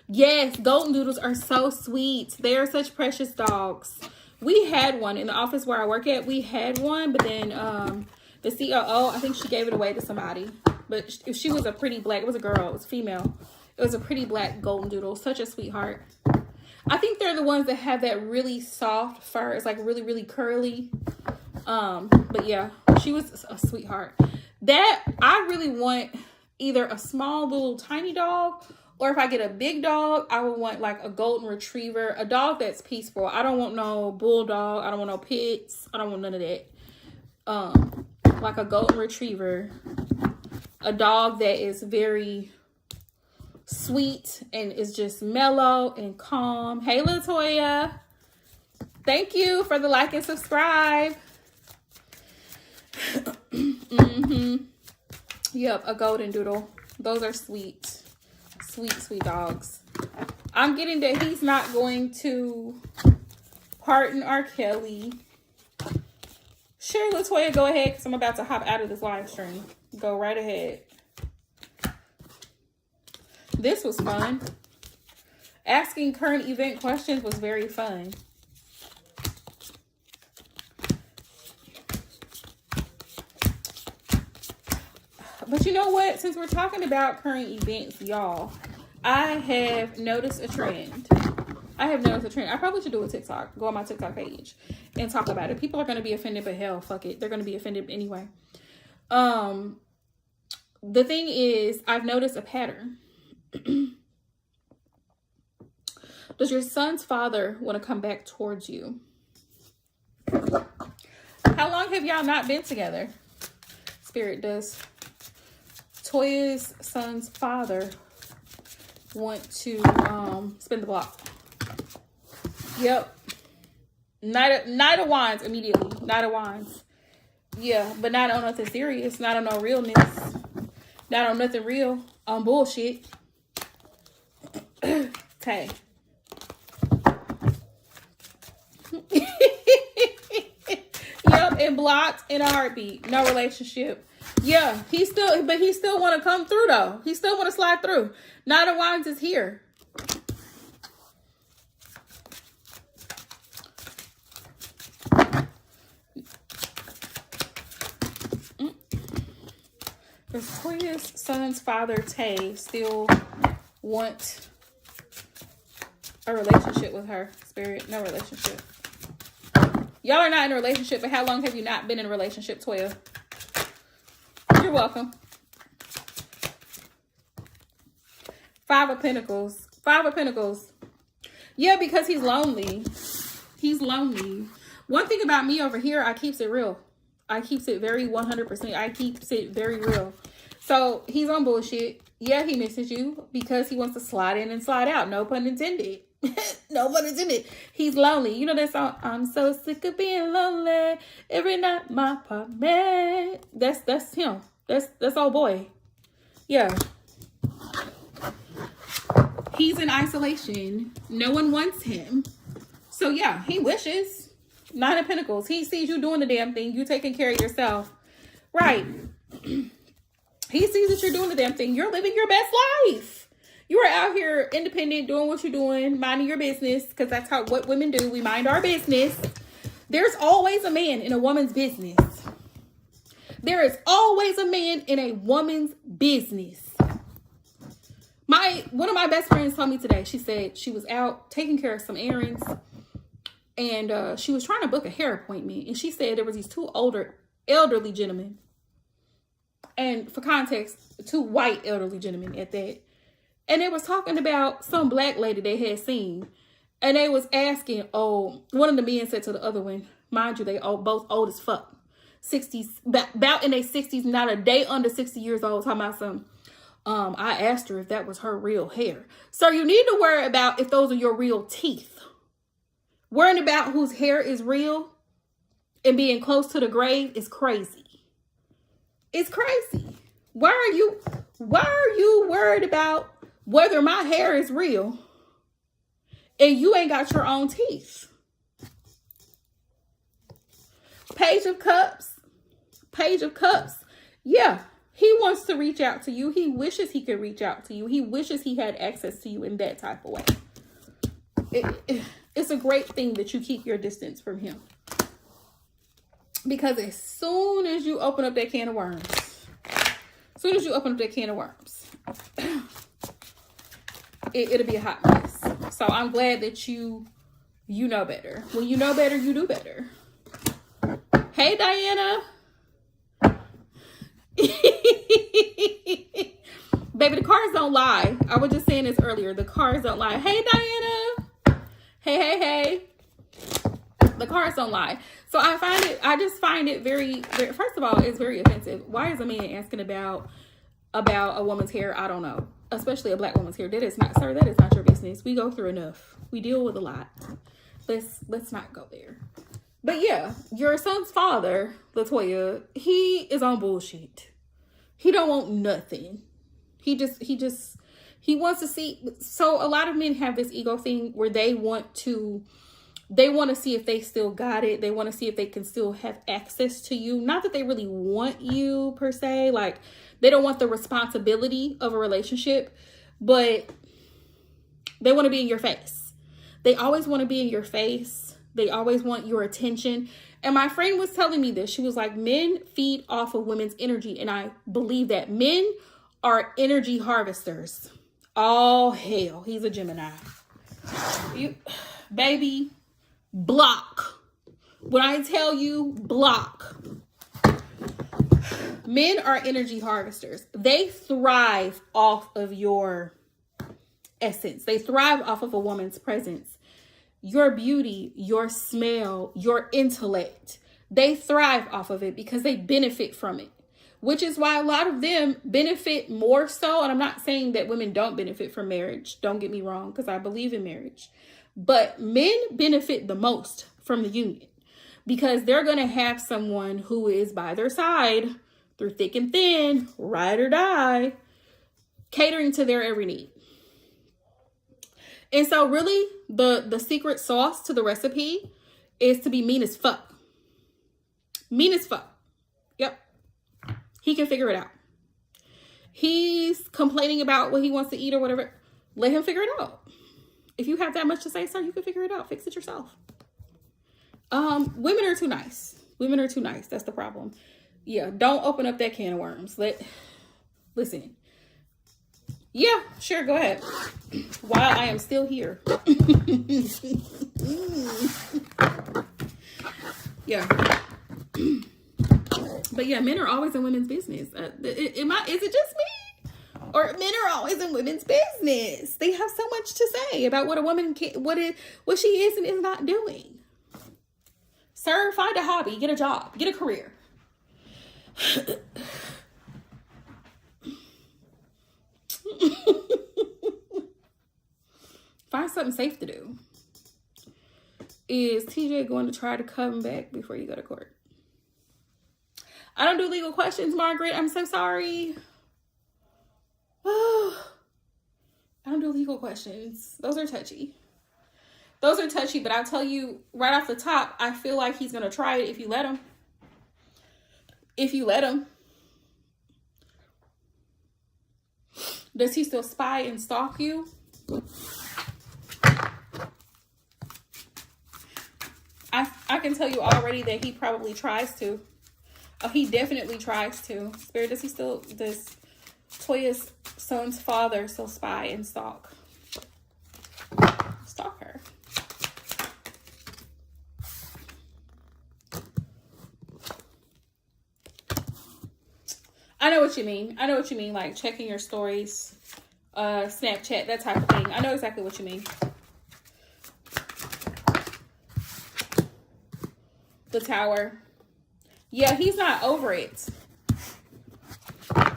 yes, golden doodles are so sweet. They are such precious dogs. We had one in the office where I work at. We had one, but then the COO, I think she gave it away to somebody. But she was a pretty black, it was a girl, it was female. It was a pretty black golden doodle, such a sweetheart. I think they're the ones that have that really soft fur. It's like really, really curly. But yeah, she was a sweetheart. That, I really want either a small little tiny dog, or if I get a big dog, I would want like a golden retriever, a dog that's peaceful. I don't want no bulldog. I don't want no pits. I don't want none of that. Like a golden retriever, a dog that is very sweet and is just mellow and calm. Hey, Latoya. Thank you for the like and subscribe. Yep, a golden doodle. Those are sweet. Sweet, sweet dogs. I'm getting that he's not going to pardon R. Kelly. Sure, Latoya, go ahead, because I'm about to hop out of this live stream. Go right ahead. This was fun. Asking current event questions was very fun. But you know what? Since we're talking about current events, y'all, I have noticed a trend. I probably should do a TikTok. Go on my TikTok page and talk about it. People are going to be offended, but hell, fuck it. They're going to be offended anyway. The thing is, I've noticed a pattern. Does your son's father want to come back towards you? How long have y'all not been together? Spirit, does Toya's son's father want to spin the block? Yep. Knight of Wands immediately. Knight of Wands. Yeah, but not on nothing serious. Not on no realness. Not on nothing real. On bullshit. Tay. Yep, and blocked in a heartbeat. No relationship. Yeah, he still want to come through though. He still want to slide through. Knight of Wands is here. The Toya's son's father, Tay, still want a relationship with her. Spirit, no relationship. Y'all are not in a relationship, but how long have you not been in a relationship, Toya? You're welcome. Five of Pentacles. Five of Pentacles. Yeah, because he's lonely. He's lonely. One thing about me over here, I keeps it real. I keeps it very 100%. I keeps it very real. So he's on bullshit. Yeah, he misses you because he wants to slide in and slide out. No pun intended. No pun intended. He's lonely. You know that song? I'm so sick of being lonely. Every night my apartment. That's him. That's old boy. Yeah. He's in isolation. No one wants him. So yeah, he wishes. Nine of Pentacles. He sees you doing the damn thing. You taking care of yourself. Right. He sees that you're doing the damn thing. You're living your best life. You are out here independent, doing what you're doing, minding your business, because that's what women do. We mind our business. There's always a man in a woman's business. There is always a man in a woman's business. One of my best friends told me today, she said she was out taking care of some errands, and she was trying to book a hair appointment, and she said there was these two elderly gentlemen. And for context, two white elderly gentlemen at that. And they was talking about some black lady they had seen. And they was asking, one of the men said to the other one, mind you, they both old as fuck. 60s, about in their 60s, not a day under 60 years old, talking about some, I asked her if that was her real hair. So you need to worry about if those are your real teeth. Worrying about whose hair is real and being close to the grave is crazy. It's crazy. Why are you worried about whether my hair is real and you ain't got your own teeth? Page of Cups. Page of Cups. Yeah, he wants to reach out to you. He wishes he could reach out to you. He wishes he had access to you in that type of way. It's a great thing that you keep your distance from him. Because as soon as you open up that can of worms, it'll be a hot mess. So I'm glad that you know better. When you know better, you do better. Hey, Diana. Baby, the cards don't lie. I was just saying this earlier. The cards don't lie. Hey, Diana. Hey. The cards don't lie. So I just find it very, first of all, it's very offensive. Why is a man asking about a woman's hair? I don't know. Especially a black woman's hair. That is not your business. We go through enough. We deal with a lot. Let's not go there. But yeah, your son's father, Latoya, he is on bullshit. He don't want nothing. He wants to see. So a lot of men have this ego thing where they want to see if they still got it. They want to see if they can still have access to you. Not that they really want you per se. Like, they don't want the responsibility of a relationship, but they want to be in your face. They always want to be in your face. They always want your attention. And my friend was telling me this. She was like, men feed off of women's energy. And I believe that men are energy harvesters. Oh, hell. He's a Gemini. Baby, block. When I tell you block. Men are energy harvesters. They thrive off of your essence. They thrive off of a woman's presence. Your beauty, your smell, your intellect. They thrive off of it because they benefit from it. which is why a lot of them benefit more so. And I'm not saying that women don't benefit from marriage. Don't get me wrong, because I believe in marriage. But men benefit the most from the union because they're going to have someone who is by their side through thick and thin, ride or die, catering to their every need. And so really the secret sauce to the recipe is to be mean as fuck. Mean as fuck. Yep. He can figure it out. He's complaining about what he wants to eat or whatever. Let him figure it out. If you have that much to say, sir, you can figure it out. Fix it yourself. Women are too nice. Women are too nice. That's the problem. Yeah, don't open up that can of worms. Listen. Yeah, sure, go ahead. While I am still here. Yeah. But yeah, men are always in women's business. Is it just me? Or men are always in women's business. They have so much to say about what a woman can, what she is and is not doing. Sir, find a hobby, get a job, get a career. Find something safe to do. Is TJ going to try to come back before you go to court? I don't do legal questions, Margaret. I'm so sorry. I don't do legal questions. Those are touchy. Those are touchy, but I'll tell you right off the top, I feel like he's going to try it if you let him. If you let him. Does he still spy and stalk you? I can tell you already that he probably tries to. Oh, he definitely tries to. Spirit, does Toya's son's father still spy and stalk her? I know what you mean. I know what you mean. Like checking your stories, Snapchat, that type of thing. I know exactly what you mean. The tower. Yeah, he's not over it.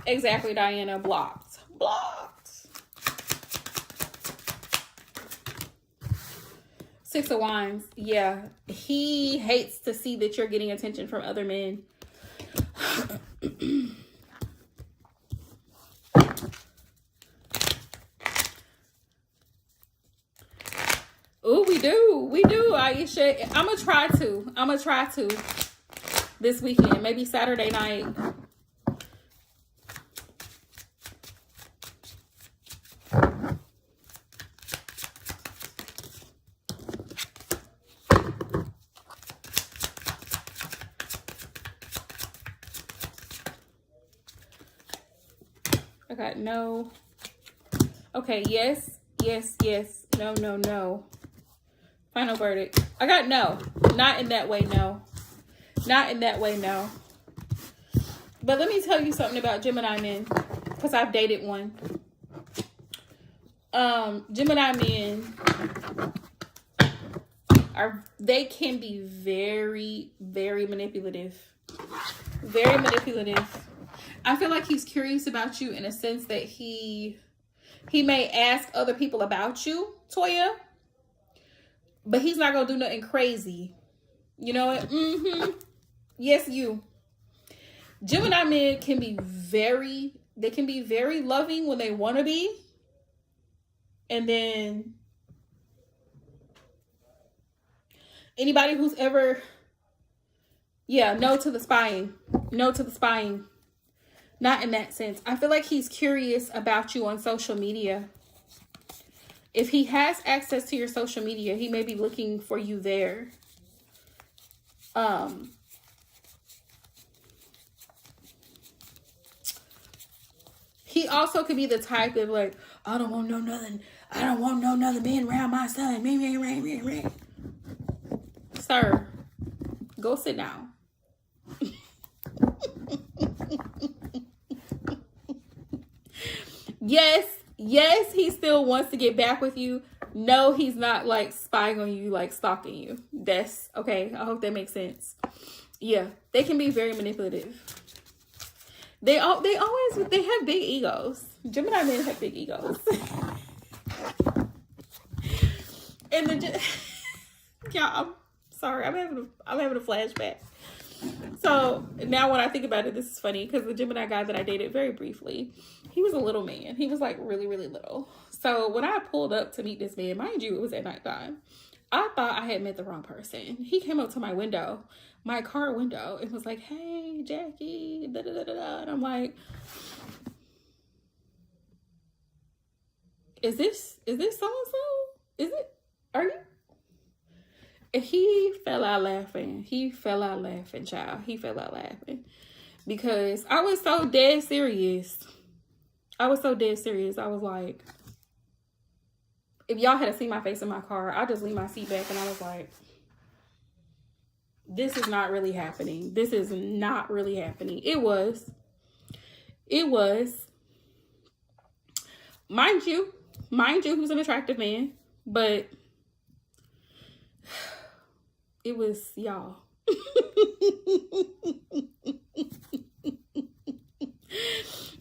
Exactly, Diana. Blocked. Six of Wands. Yeah, he hates to see that you're getting attention from other men. Oh, we do, Aisha. I'm gonna try to this weekend, maybe Saturday night. I got no. Okay, yes. No. Final verdict. I got no. Not in that way, no. Not in that way, no. But let me tell you something about Gemini men, because I've dated one. Gemini men they can be very, very manipulative. Very manipulative. I feel like he's curious about you in a sense that he may ask other people about you, Toya. But he's not going to do nothing crazy. You know what? Yes, you. Gemini men can be very loving when they want to be. And then anybody who's ever, no to the spying. No to the spying. Not in that sense. I feel like he's curious about you on social media. If he has access to your social media, he may be looking for you there. He also could be the type of like, I don't want no other man around my son. Sir, go sit down. Yes, he still wants to get back with you. No, he's not like spying on you, like stalking you. That's okay. I hope that makes sense. Yeah, they can be very manipulative. They always have big egos. Gemini men have big egos. And the yeah, I'm sorry, I'm having a flashback. So now when I think about it, this is funny because the Gemini guy that I dated very briefly, he was a little man. He was like really, really little. So when I pulled up to meet this man, mind you, it was at nighttime. I thought I had met the wrong person. He came up to my window, my car window, and was like, "Hey, Jackie," da da da da. And I'm like, "Is this so and so? Is it? Are you?" And he fell out laughing. He fell out laughing, child. He fell out laughing because I was so dead serious. I was like, if y'all had seen my face in my car, I just leaned my seat back and I was like, this is not really happening. This is not really happening. It was. Mind you, he was an attractive man, but it was y'all.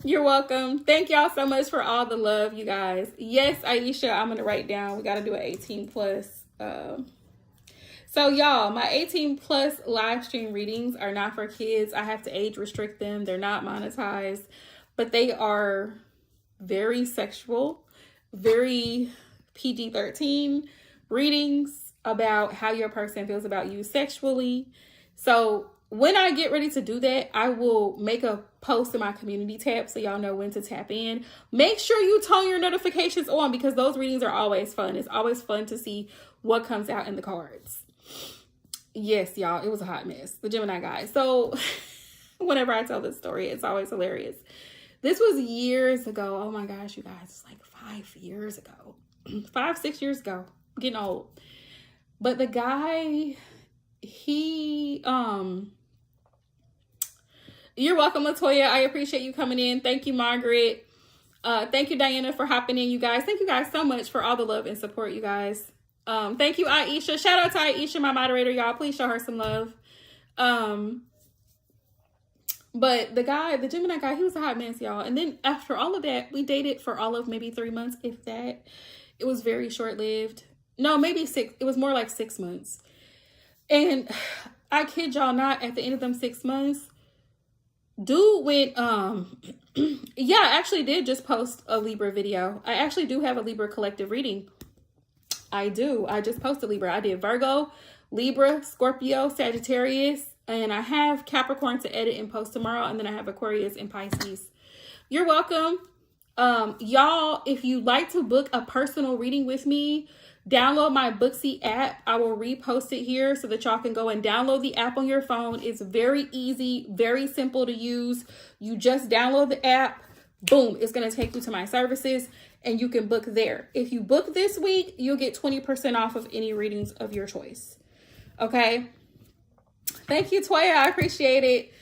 You're welcome. Thank y'all so much for all the love, you guys. Yes, Aisha, I'm gonna write down. We gotta do an 18 plus. So y'all, my 18 plus live stream readings are not for kids. I have to age restrict them. They're not monetized, but they are very sexual, very PG-13 readings about how your person feels about you sexually. So when I get ready to do that, I will make a post in my community tab so y'all know when to tap in. Make sure you turn your notifications on because those readings are always fun. It's always fun to see what comes out in the cards. Yes, y'all, it was a hot mess. The Gemini guy. So whenever I tell this story, it's always hilarious. This was years ago. Oh my gosh, you guys, it's like 5 years ago. 5, 6 years ago. I'm getting old. But the guy, you're welcome, Latoya. I appreciate you coming in. Thank you, Margaret. Thank you, Diana, for hopping in, you guys. Thank you guys so much for all the love and support, you guys. Thank you, Aisha. Shout out to Aisha, my moderator, y'all. Please show her some love. But the Gemini guy, he was a hot mess, y'all. And then after all of that, we dated for all of maybe 3 months, if that. It was very short-lived. No, maybe 6. It was more like 6 months. And I kid y'all not, at the end of them 6 months, dude went, yeah, I actually did just post a Libra video. I actually do have a Libra collective reading. I do. I just posted Libra. I did Virgo, Libra, Scorpio, Sagittarius, and I have Capricorn to edit and post tomorrow. And then I have Aquarius and Pisces. You're welcome. Y'all, if you'd like to book a personal reading with me, download my Booksy app. I will repost it here so that y'all can go and download the app on your phone. It's very easy, very simple to use. You just download the app. Boom, it's going to take you to my services and you can book there. If you book this week, you'll get 20% off of any readings of your choice. Okay. Thank you, Toya. I appreciate it.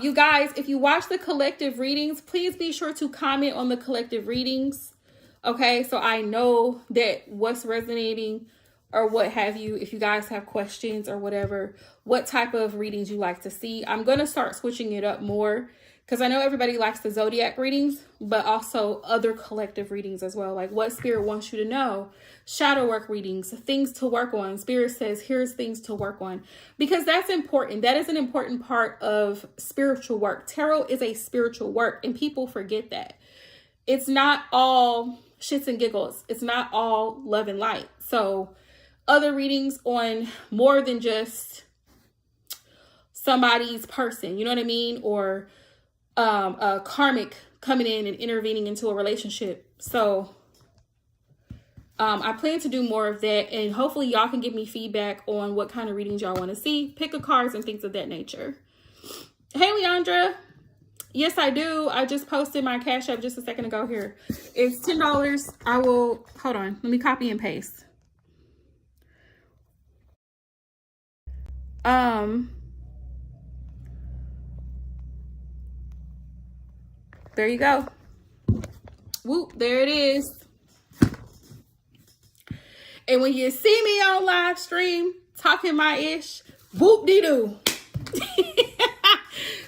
You guys, if you watch the collective readings, please be sure to comment on the collective readings. Okay, so I know that what's resonating or what have you, if you guys have questions or whatever, what type of readings you like to see. I'm going to start switching it up more because I know everybody likes the zodiac readings, but also other collective readings as well. Like what Spirit wants you to know, shadow work readings, things to work on. Spirit says, here's things to work on, because that's important. That is an important part of spiritual work. Tarot is a spiritual work and people forget that. It's not all shits and giggles. It's not all love and light. So other readings on more than just somebody's person, you know what I mean? Or a karmic coming in and intervening into a relationship. So I plan to do more of that, and hopefully y'all can give me feedback on what kind of readings y'all want to see, pick a cards and things of that nature. Hey, Leandra. Yes, I do. I just posted my Cash App just a second ago here. It's $10. I will, hold on. Let me copy and paste. There you go. Whoop, there it is. And when you see me on live stream talking my ish, whoop-de-doo.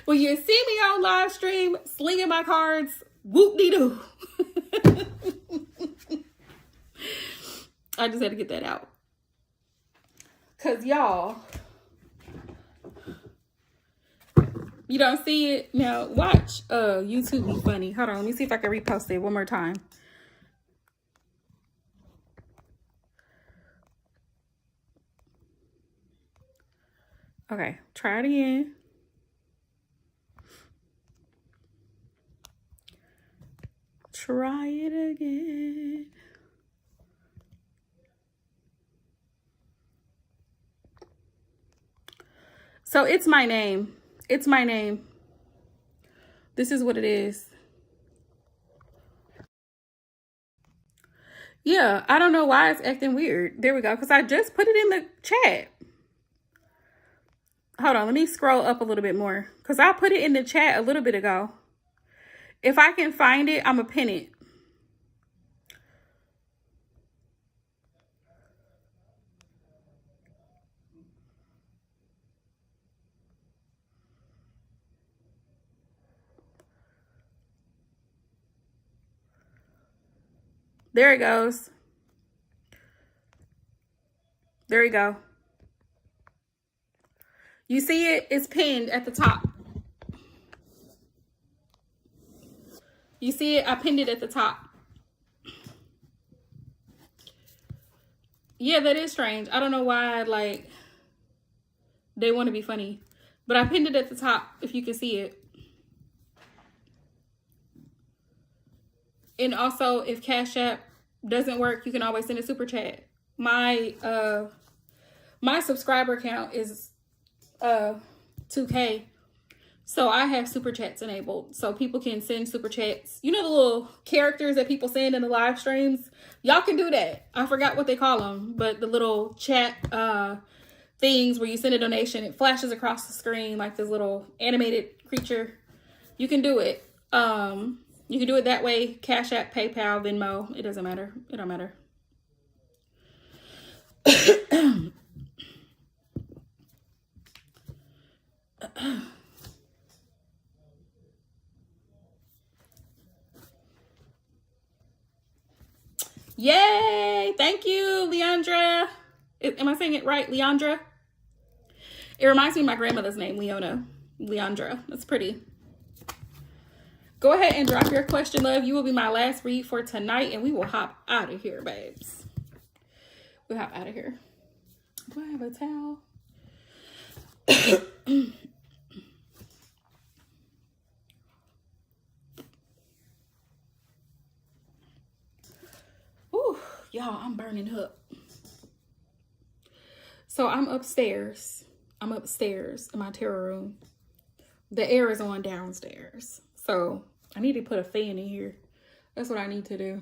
When you see me on live stream slinging my cards, whoop-de-doo. I just had to get that out. Because y'all, you don't see it? Now, watch YouTube be funny. Hold on, let me see if I can repost it one more time. Okay, try it again. Try it again. So it's my name. It's my name. This is what it is. Yeah, I don't know why it's acting weird. There we go. Because I just put it in the chat. Hold on, let me scroll up a little bit more. Because I put it in the chat a little bit ago. If I can find it, I'm going to pin it. There it goes. There you go. You see it? It's pinned at the top. You see it? I pinned it at the top. Yeah, that is strange. I don't know why, like, they want to be funny. But I pinned it at the top, if you can see it. And also, if Cash App doesn't work, you can always send a super chat. My subscriber count is 2K. So I have super chats enabled. So people can send super chats. You know the little characters that people send in the live streams? Y'all can do that. I forgot what they call them. But the little chat things where you send a donation, it flashes across the screen like this little animated creature. You can do it. You can do it that way. Cash App, PayPal, Venmo. It doesn't matter. It don't matter. Yay! Thank you, Leandra. Am I saying it right? Leandra? It reminds me of my grandmother's name, Leona. Leandra. That's pretty. Go ahead and drop your question, love. You will be my last read for tonight, and we will hop out of here, babes. We'll hop out of here. Do I have a towel? Ooh, y'all, I'm burning up. So I'm upstairs. I'm upstairs in my tarot room. The air is on downstairs. So I need to put a fan in here. That's what I need to do.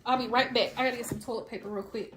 I'll be right back. I gotta get some toilet paper real quick.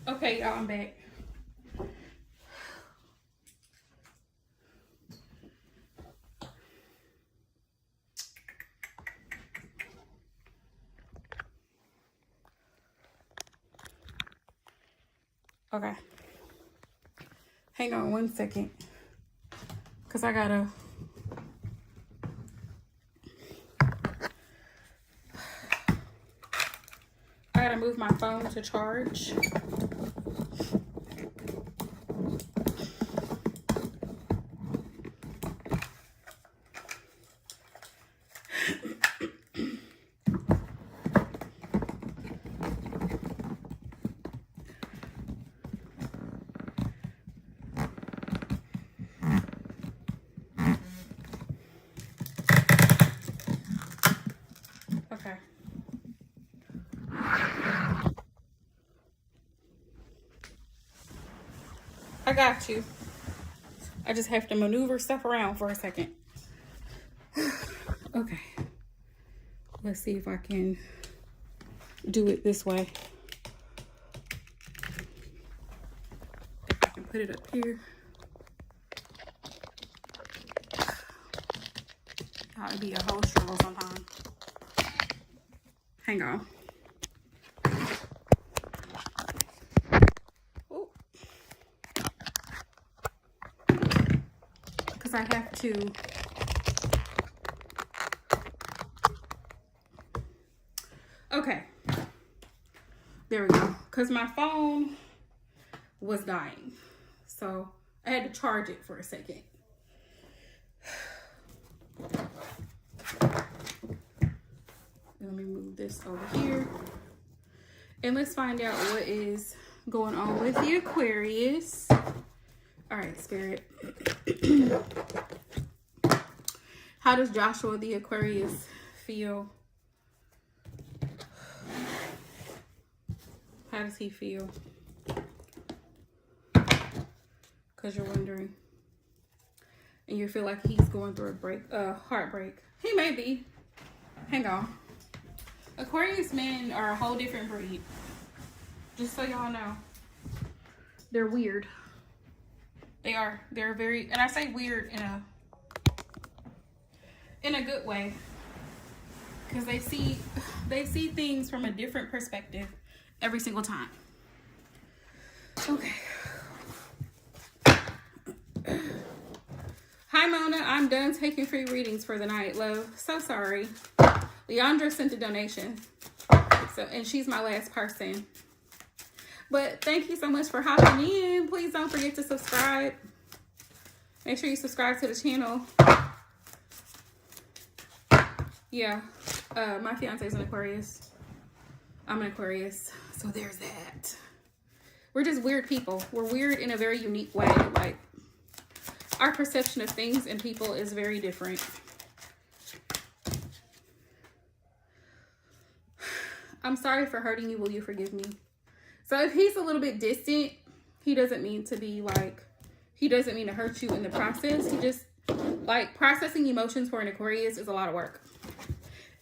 Okay, y'all, I'm back. Okay. Hang on 1 second. Because I gotta... move my phone to charge. Okay. I got you. I just have to maneuver stuff around for a second. Okay. Let's see if I can do it this way. I can put it up here. That would be a whole struggle sometimes. Hang on. Because I have to... Okay. There we go. Because my phone was dying. So I had to charge it for a second. Let me move this over here. And let's find out what is going on with the Aquarius. All right, Spirit. How does Joshua the Aquarius feel? How does he feel? Because you're wondering. And you feel like he's going through a heartbreak. He may be. Hang on. Aquarius men are a whole different breed. Just so y'all know. They're weird. They are. They're very, and I say weird in a good way. Because they see things from a different perspective every single time. Okay. Hi Mona, I'm done taking free readings for the night, love. So sorry. Leandra sent a donation. And she's my last person. But thank you so much for hopping in. Please don't forget to subscribe. Make sure you subscribe to the channel. Yeah. My fiance is an Aquarius. I'm an Aquarius. So there's that. We're just weird people. We're weird in a very unique way. Like, our perception of things and people is very different. I'm sorry for hurting you. Will you forgive me? So if he's a little bit distant, he doesn't mean to be like, he doesn't mean to hurt you in the process. He just, like, processing emotions for an Aquarius is a lot of work.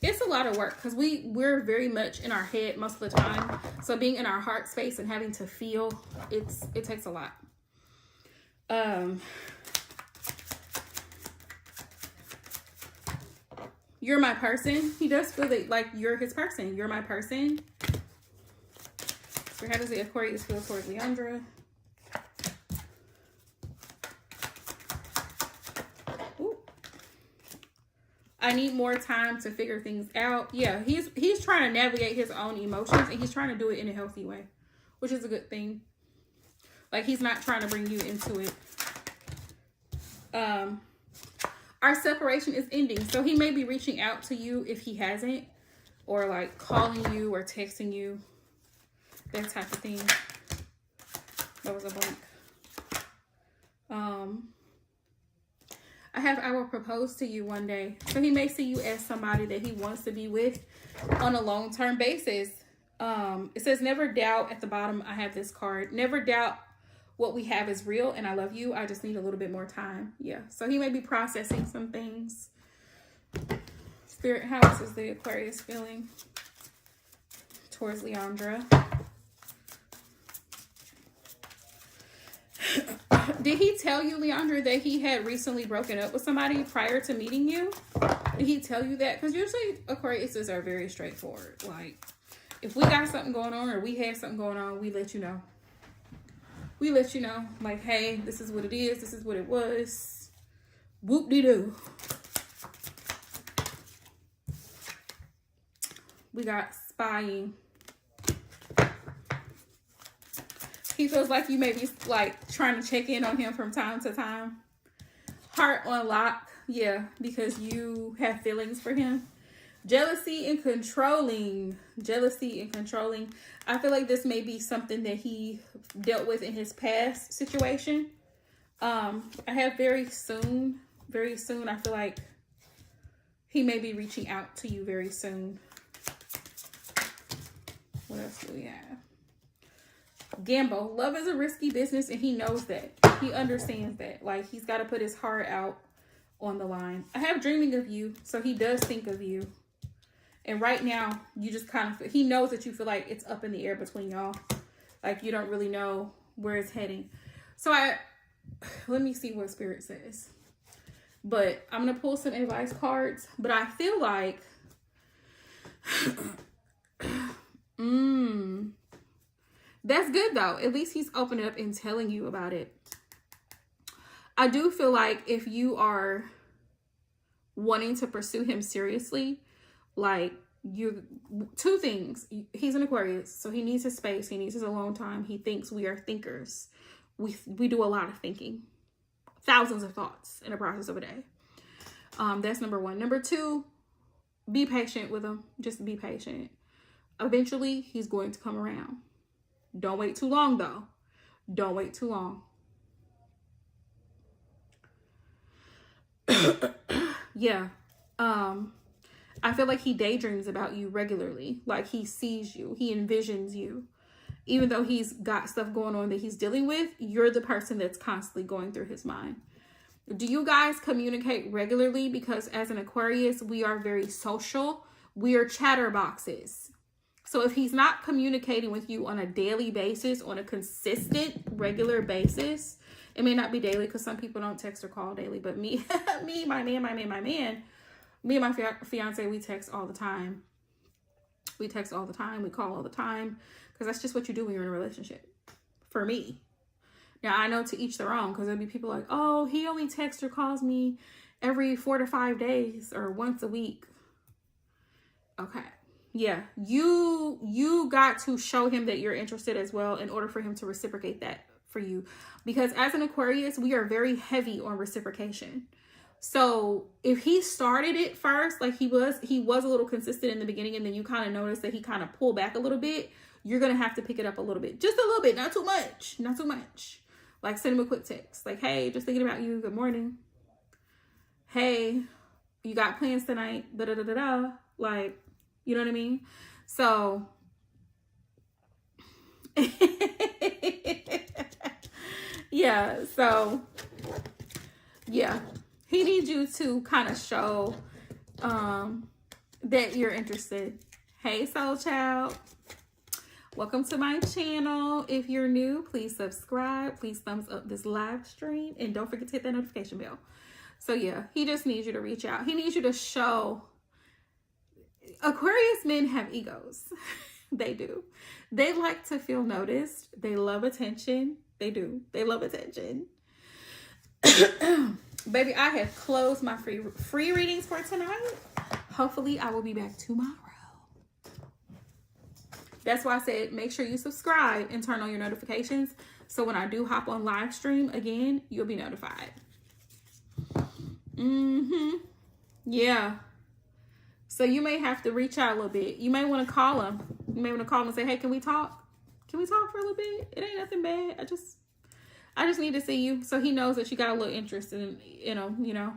It's a lot of work because we're very much in our head most of the time. So being in our heart space and having to feel, it takes a lot. You're my person. He does feel like you're his person. You're my person. So how does the Aquarius feel towards Leandra? Ooh. I need more time to figure things out. Yeah, he's trying to navigate his own emotions and he's trying to do it in a healthy way, which is a good thing. Like, he's not trying to bring you into it. Our separation is ending. So he may be reaching out to you if he hasn't, or like calling you or texting you, that type of thing. That was a blank. I will propose to you one day. So he may see you as somebody that he wants to be with on a long-term basis. It says never doubt at the bottom. I have this card. Never doubt what we have is real and I love you. I just need a little bit more time. Yeah. So he may be processing some things. Spirit, how is the Aquarius feeling towards Leandra? Did he tell you, Leandra, that he had recently broken up with somebody prior to meeting you? Did he tell you that? Because usually Aquariuses are very straightforward. Like, if we got something going on or we had something going on, we let you know. we let you know, like, hey, this is what it is. This is what it was. Whoop-de-doo. We got spying. He feels like you may be like trying to check in on him from time to time. Heart on lock. Yeah, because you have feelings for him. Jealousy and controlling. Jealousy and controlling. I feel like this may be something that he dealt with in his past situation. I have very soon. I feel like he may be reaching out to you very soon. What else do we have? Gamble. Love is a risky business, and he knows that. He understands that. Like, he's got to put his heart out on the line. I have dreaming of you, so he does think of you. And right now, you just kind of, he knows that you feel like it's up in the air between y'all. Like, you don't really know where it's heading. So let me see what Spirit says. But I'm going to pull some advice cards. But I feel like, that's good though. At least he's opening up and telling you about it. I do feel like if you are wanting to pursue him seriously, like, two things. He's an Aquarius, so he needs his space. He needs his alone time. He thinks we are thinkers. We do a lot of thinking. Thousands of thoughts in the process of a day. That's number one. Number two, be patient with him. Just be patient. Eventually, he's going to come around. Don't wait too long, though. Don't wait too long. Yeah. I feel like he daydreams about you regularly. Like, he sees you. He envisions you. Even though he's got stuff going on that he's dealing with, you're the person that's constantly going through his mind. Do you guys communicate regularly? Because as an Aquarius, we are very social. We are chatterboxes. So if he's not communicating with you on a daily basis, on a consistent, regular basis, it may not be daily because some people don't text or call daily, but me, my man, me and my fiance, we text all the time. We text all the time. We call all the time because that's just what you do when you're in a relationship. For me. Now, I know to each their own, because there'll be people like, oh, he only texts or calls me every 4 to 5 days or once a week. Okay. Yeah. You got to show him that you're interested as well in order for him to reciprocate that for you. Because as an Aquarius, we are very heavy on reciprocation. So if he started it first, like he was a little consistent in the beginning, and then you kind of notice that he kind of pulled back a little bit, you're going to have to pick it up a little bit. Just a little bit, not too much. Not too much. Like, send him a quick text. Like, hey, just thinking about you. Good morning. Hey, you got plans tonight? Da-da-da-da-da. Like, you know what I mean? So, yeah. So, yeah. He needs you to kind of show that you're interested. Hey, soul child. Welcome to my channel. If you're new, please subscribe. Please thumbs up this live stream. And don't forget to hit that notification bell. So yeah, he just needs you to reach out. He needs you to show. Aquarius men have egos. They do. They like to feel noticed. They love attention. They do. They love attention. Baby, I have closed my free readings for tonight. Hopefully, I will be back tomorrow. That's why I said make sure you subscribe and turn on your notifications. So when I do hop on live stream again, you'll be notified. Yeah. So you may have to reach out a little bit. You may want to call him. You may want to call him and say, hey, can we talk? Can we talk for a little bit? It ain't nothing bad. I just need to see you. So he knows that you got a little interest in, you know.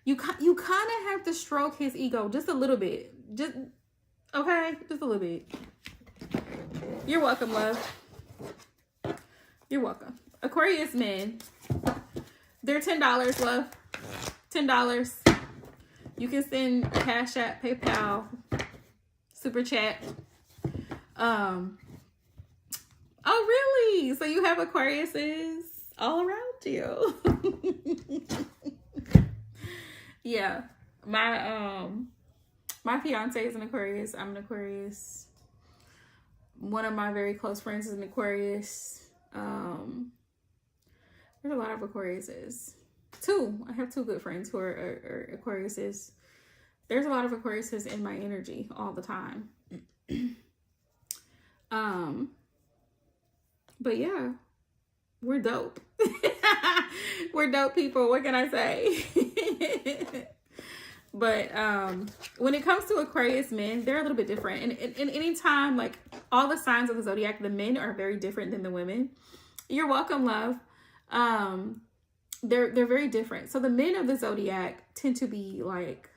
You kind of have to stroke his ego just a little bit. Just a little bit. You're welcome, love. You're welcome. Aquarius men, they're $10, love. $10. You can send Cash App, PayPal, Super Chat. Oh, really? So you have Aquariuses all around you. Yeah. My fiance is an Aquarius. I'm an Aquarius. One of my very close friends is an Aquarius. There's a lot of Aquariuses. I have two good friends who are Aquariuses. There's a lot of Aquariuses in my energy all the time. But yeah, we're dope. We're dope people. What can I say? But when it comes to Aquarius men, they're a little bit different. And anytime, like, all the signs of the zodiac, the men are very different than the women. You're welcome, love. They're very different. So the men of the zodiac tend to be like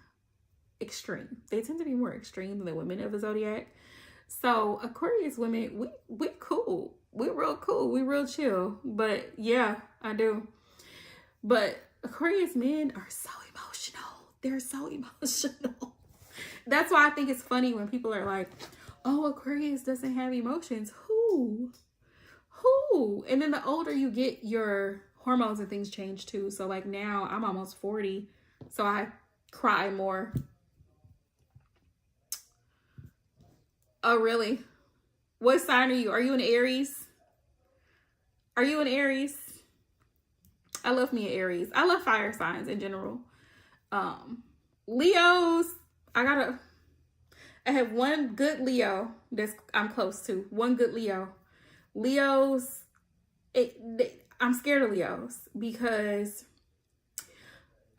extreme. They tend to be more extreme than the women of the zodiac. So Aquarius women, we cool. We real cool. We real chill. But yeah, I do. But Aquarius men are so emotional. They're so emotional. That's why I think it's funny when people are like, oh, Aquarius doesn't have emotions. Who? And then the older you get, your hormones and things change too. So like now I'm almost 40. So I cry more. Oh, really? What sign are you? Are you an Aries? Are you an Aries? I love me an Aries. I love fire signs in general. Leos, I have one good Leo I'm close to. One good Leo. Leos, I'm scared of Leos because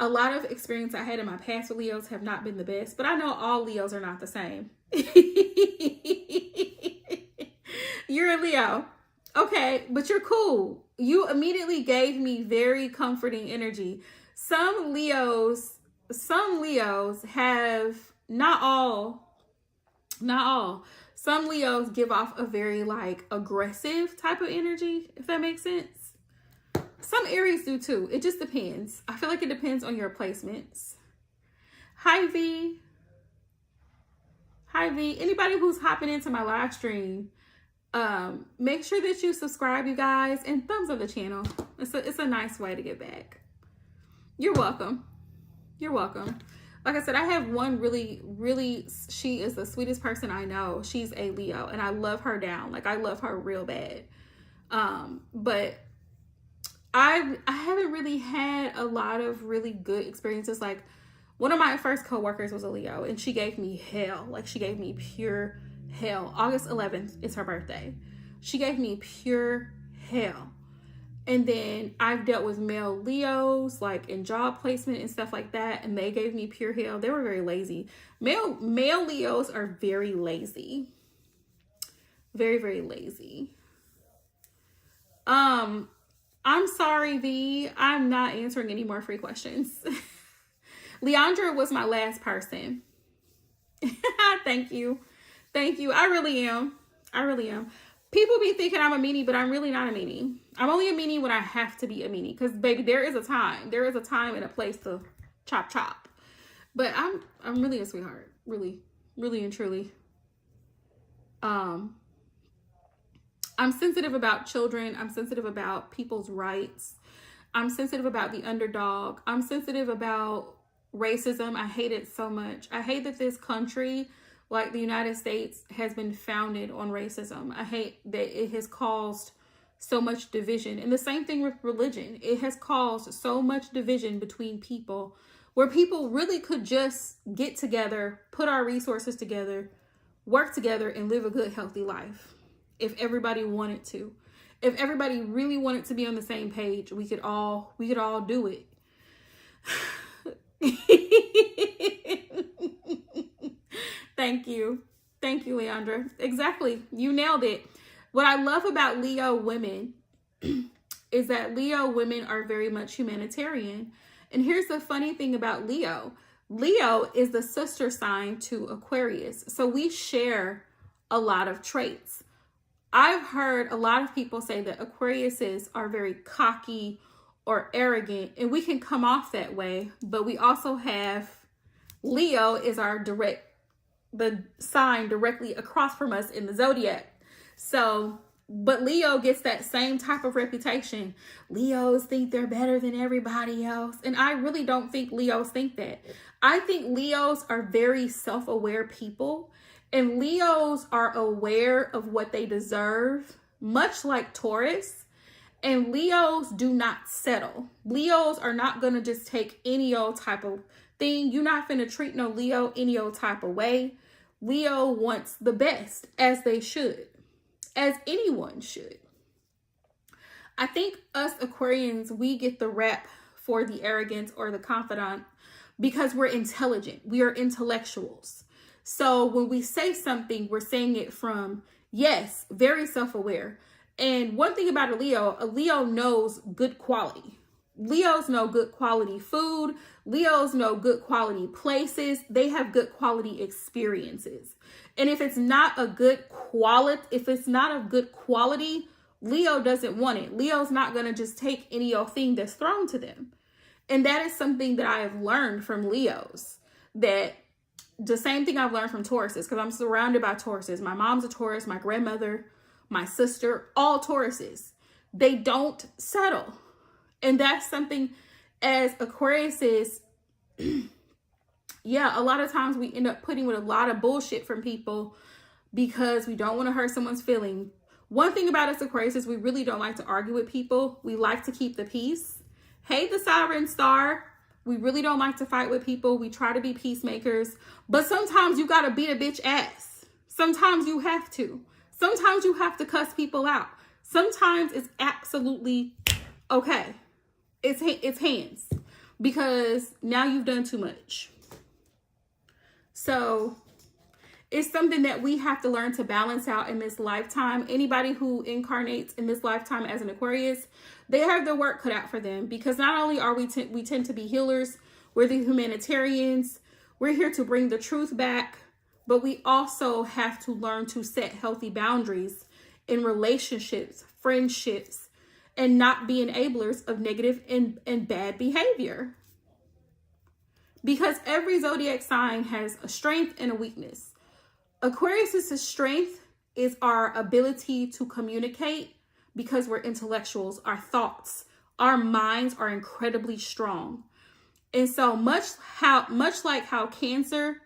a lot of experience I had in my past with Leos have not been the best, but I know all Leos are not the same. You're a Leo. Okay, but you're cool. You immediately gave me very comforting energy. Some Leos have, not all. Some Leos give off a very like aggressive type of energy, if that makes sense. Some Aries do too. It just depends. I feel like it depends on your placements. Hi, V. Hi, V. Anybody who's hopping into my live stream, make sure that you subscribe, you guys, and thumbs up the channel. It's a nice way to get back. You're welcome. You're welcome. Like I said, I have one really, she is the sweetest person I know. She's a Leo, and I love her down. Like, I love her real bad. But I haven't really had a lot of really good experiences. Like, one of my first coworkers was a Leo, and she gave me hell. Like, she gave me pure hell. August 11th is her birthday. She gave me pure hell. And then I've dealt with male Leos, like in job placement and stuff like that, and they gave me pure hell. They were very lazy. Male Leos are very lazy. Very, very lazy. I'm sorry, V. I'm not answering any more free questions. Leandra was my last person. Thank you. Thank you. I really am. People be thinking I'm a meanie, but I'm really not a meanie. I'm only a meanie when I have to be a meanie. Because, baby, there is a time. There is a time and a place to chop. But I'm really a sweetheart. Really, really and truly. I'm sensitive about children. I'm sensitive about people's rights. I'm sensitive about the underdog. I'm sensitive about racism. I hate it so much. I hate that this country, like the United States, has been founded on racism. I hate that it has caused so much division. And the same thing with religion. It has caused so much division between people, where people really could just get together, put our resources together, work together, and live a good, healthy life. If everybody wanted to. If everybody really wanted to be on the same page, we could all do it. Thank you, Leandra. Exactly. You nailed it. What I love about Leo women is that Leo women are very much humanitarian. And here's the funny thing about Leo. Leo is the sister sign to Aquarius. So we share a lot of traits. I've heard a lot of people say that Aquariuses are very cocky or arrogant, and we can come off that way. But we also have Leo is the sign directly across from us in the zodiac. So, but Leo gets that same type of reputation. Leos think they're better than everybody else. And I really don't think Leos think that. I think Leos are very self-aware people. And Leos are aware of what they deserve, much like Taurus. And Leos do not settle. Leos are not going to just take any old type of thing. You're not going to treat no Leo any old type of way. Leo wants the best, as they should, as anyone should. I think us Aquarians, we get the rep for the arrogance or the confidant because we're intelligent. We are intellectuals. So when we say something, we're saying it from, yes, very self-aware. And one thing about a Leo knows good quality. Leos know good quality food. Leos know good quality places. They have good quality experiences. And if it's not a good quality, Leo doesn't want it. Leo's not going to just take any old thing that's thrown to them. And that is something that I have learned from Leos, that the same thing I've learned from Tauruses, because I'm surrounded by Tauruses. My mom's a Taurus, my grandmother, my sister, all Tauruses. They don't settle. And that's something as Aquariuses, yeah, a lot of times we end up putting with a lot of bullshit from people because we don't want to hurt someone's feeling. One thing about us Aquariuses, we really don't like to argue with people. We like to keep the peace. Hey, the Sovereign Star. We really don't like to fight with people. We try to be peacemakers. But sometimes you got to beat a bitch ass. Sometimes you have to. Sometimes you have to cuss people out. Sometimes it's absolutely okay. It's hands. Because now you've done too much. So it's something that we have to learn to balance out in this lifetime. Anybody who incarnates in this lifetime as an Aquarius, they have their work cut out for them, because not only are we tend to be healers, we're the humanitarians, we're here to bring the truth back, but we also have to learn to set healthy boundaries in relationships, friendships, and not be enablers of negative and bad behavior. Because every zodiac sign has a strength and a weakness. Aquarius' strength is our ability to communicate, because we're intellectuals. Our thoughts, our minds are incredibly strong. And so much like how cancers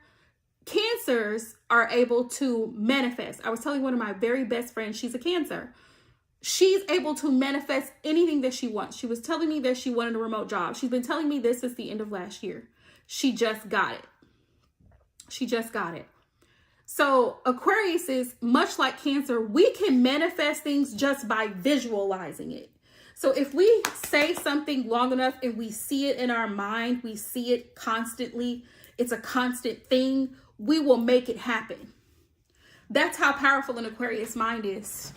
are able to manifest. I was telling one of my very best friends, she's a Cancer. She's able to manifest anything that she wants. She was telling me that she wanted a remote job. She's been telling me this since the end of last year. She just got it. She just got it. So Aquarius is much like Cancer. We can manifest things just by visualizing it. So if we say something long enough and we see it in our mind, we see it constantly, it's a constant thing, we will make it happen. That's how powerful an Aquarius mind is.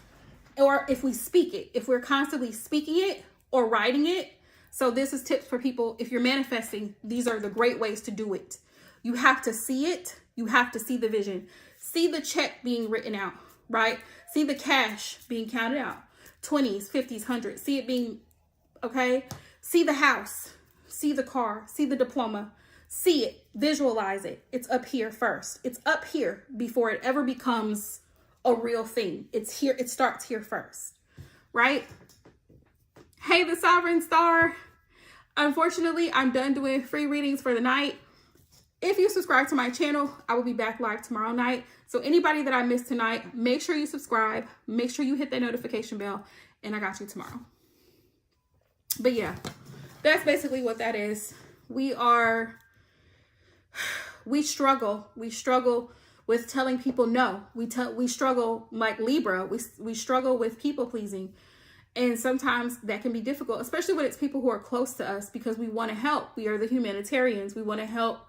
Or if we speak it, if we're constantly speaking it or writing it. So this is tips for people. If you're manifesting, these are the great ways to do it. You have to see it. You have to see the vision. See the check being written out, right? See the cash being counted out. 20s, 50s, 100s. See it being, okay? See the house. See the car. See the diploma. See it. Visualize it. It's up here first. It's up here before it ever becomes a real thing. It's here. It starts here first, right? Hey, the Sovereign Star. Unfortunately, I'm done doing free readings for the night. If you subscribe to my channel, I will be back live tomorrow night. So anybody that I missed tonight, make sure you subscribe. Make sure you hit that notification bell. And I got you tomorrow. But yeah, that's basically what that is. We struggle. We struggle with telling people no. We struggle like Libra. We struggle with people pleasing. And sometimes that can be difficult, especially when it's people who are close to us, because we want to help. We are the humanitarians. We want to help.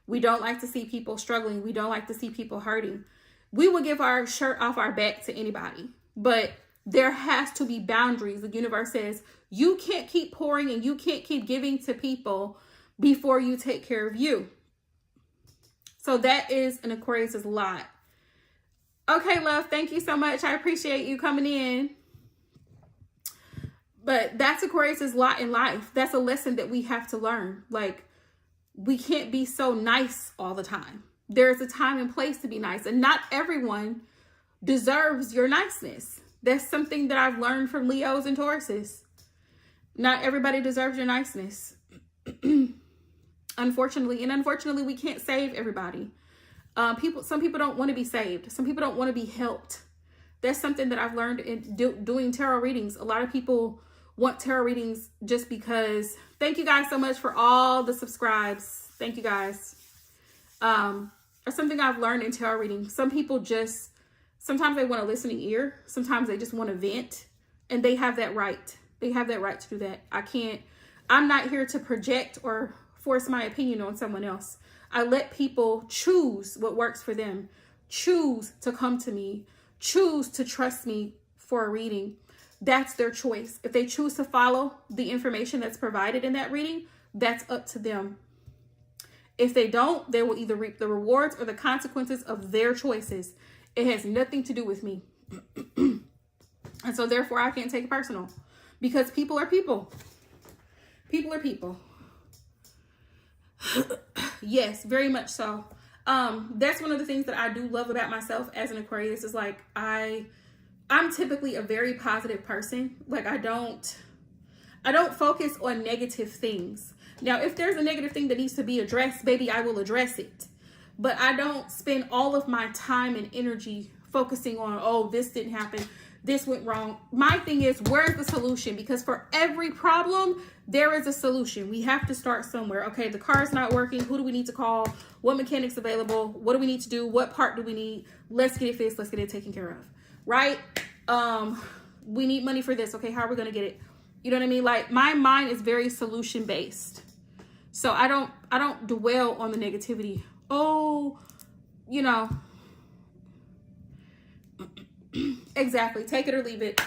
We don't like to see people struggling. We don't like to see people hurting. We will give our shirt off our back to anybody, but there has to be boundaries. The universe says you can't keep pouring and you can't keep giving to people before you take care of you. So that is an Aquarius's lot. Okay, love. Thank you so much. I appreciate you coming in. But that's Aquarius's lot in life. That's a lesson that we have to learn. Like, we can't be so nice all the time. There's a time and place to be nice. And not everyone deserves your niceness. That's something that I've learned from Leos and Tauruses. Not everybody deserves your niceness. Unfortunately. And unfortunately, we can't save everybody. Some people don't want to be saved. Some people don't want to be helped. That's something that I've learned in doing tarot readings. A lot of people want tarot readings just because. Thank you guys so much for all the subscribes. Thank you guys. Or something I've learned in tarot reading. Some people just, sometimes they want a listening ear. Sometimes they just want to vent, and they have that right. They have that right to do that. I'm not here to project or force my opinion on someone else. I let people choose what works for them. Choose to come to me. Choose to trust me for a reading. That's their choice. If they choose to follow the information that's provided in that reading, that's up to them. If they don't, they will either reap the rewards or the consequences of their choices. It has nothing to do with me. And so therefore I can't take it personal, because people are people. People are people. Yes, very much so. That's one of the things that I do love about myself as an Aquarius is like, I'm typically a very positive person. Like I don't focus on negative things. Now, if there's a negative thing that needs to be addressed, baby, I will address it. But I don't spend all of my time and energy focusing on, oh, this didn't happen, this went wrong. My thing is, where's the solution? Because for every problem, there is a solution. We have to start somewhere. Okay, the car's not working. Who do we need to call? What mechanic's available? What do we need to do? What part do we need? Let's get it fixed. Let's get it taken care of. Right? We need money for this. Okay, how are we going to get it? You know what I mean? Like, my mind is very solution based. So I don't dwell on the negativity. Oh, you know. Exactly. Take it or leave it.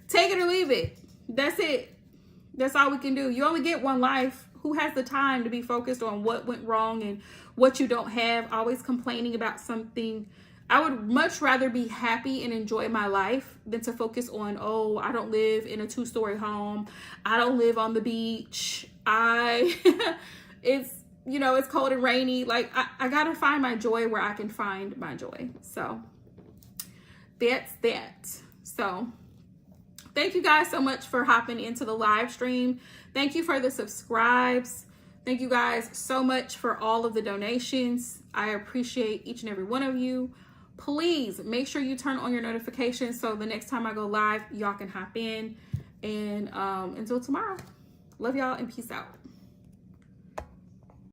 Take it or leave it. That's it. That's all we can do. You only get one life. Who has the time to be focused on what went wrong and what you don't have? Always complaining about something. I would much rather be happy and enjoy my life than to focus on, oh, I don't live in a 2-story home. I don't live on the beach. It's, you know, it's cold and rainy. Like, I gotta find my joy where I can find my joy. So that's that. So thank you guys so much for hopping into the live stream. Thank you for the subscribes. Thank you guys so much for all of the donations. I appreciate each and every one of you. Please make sure you turn on your notifications so the next time I go live, y'all can hop in. And until tomorrow, love y'all and peace out.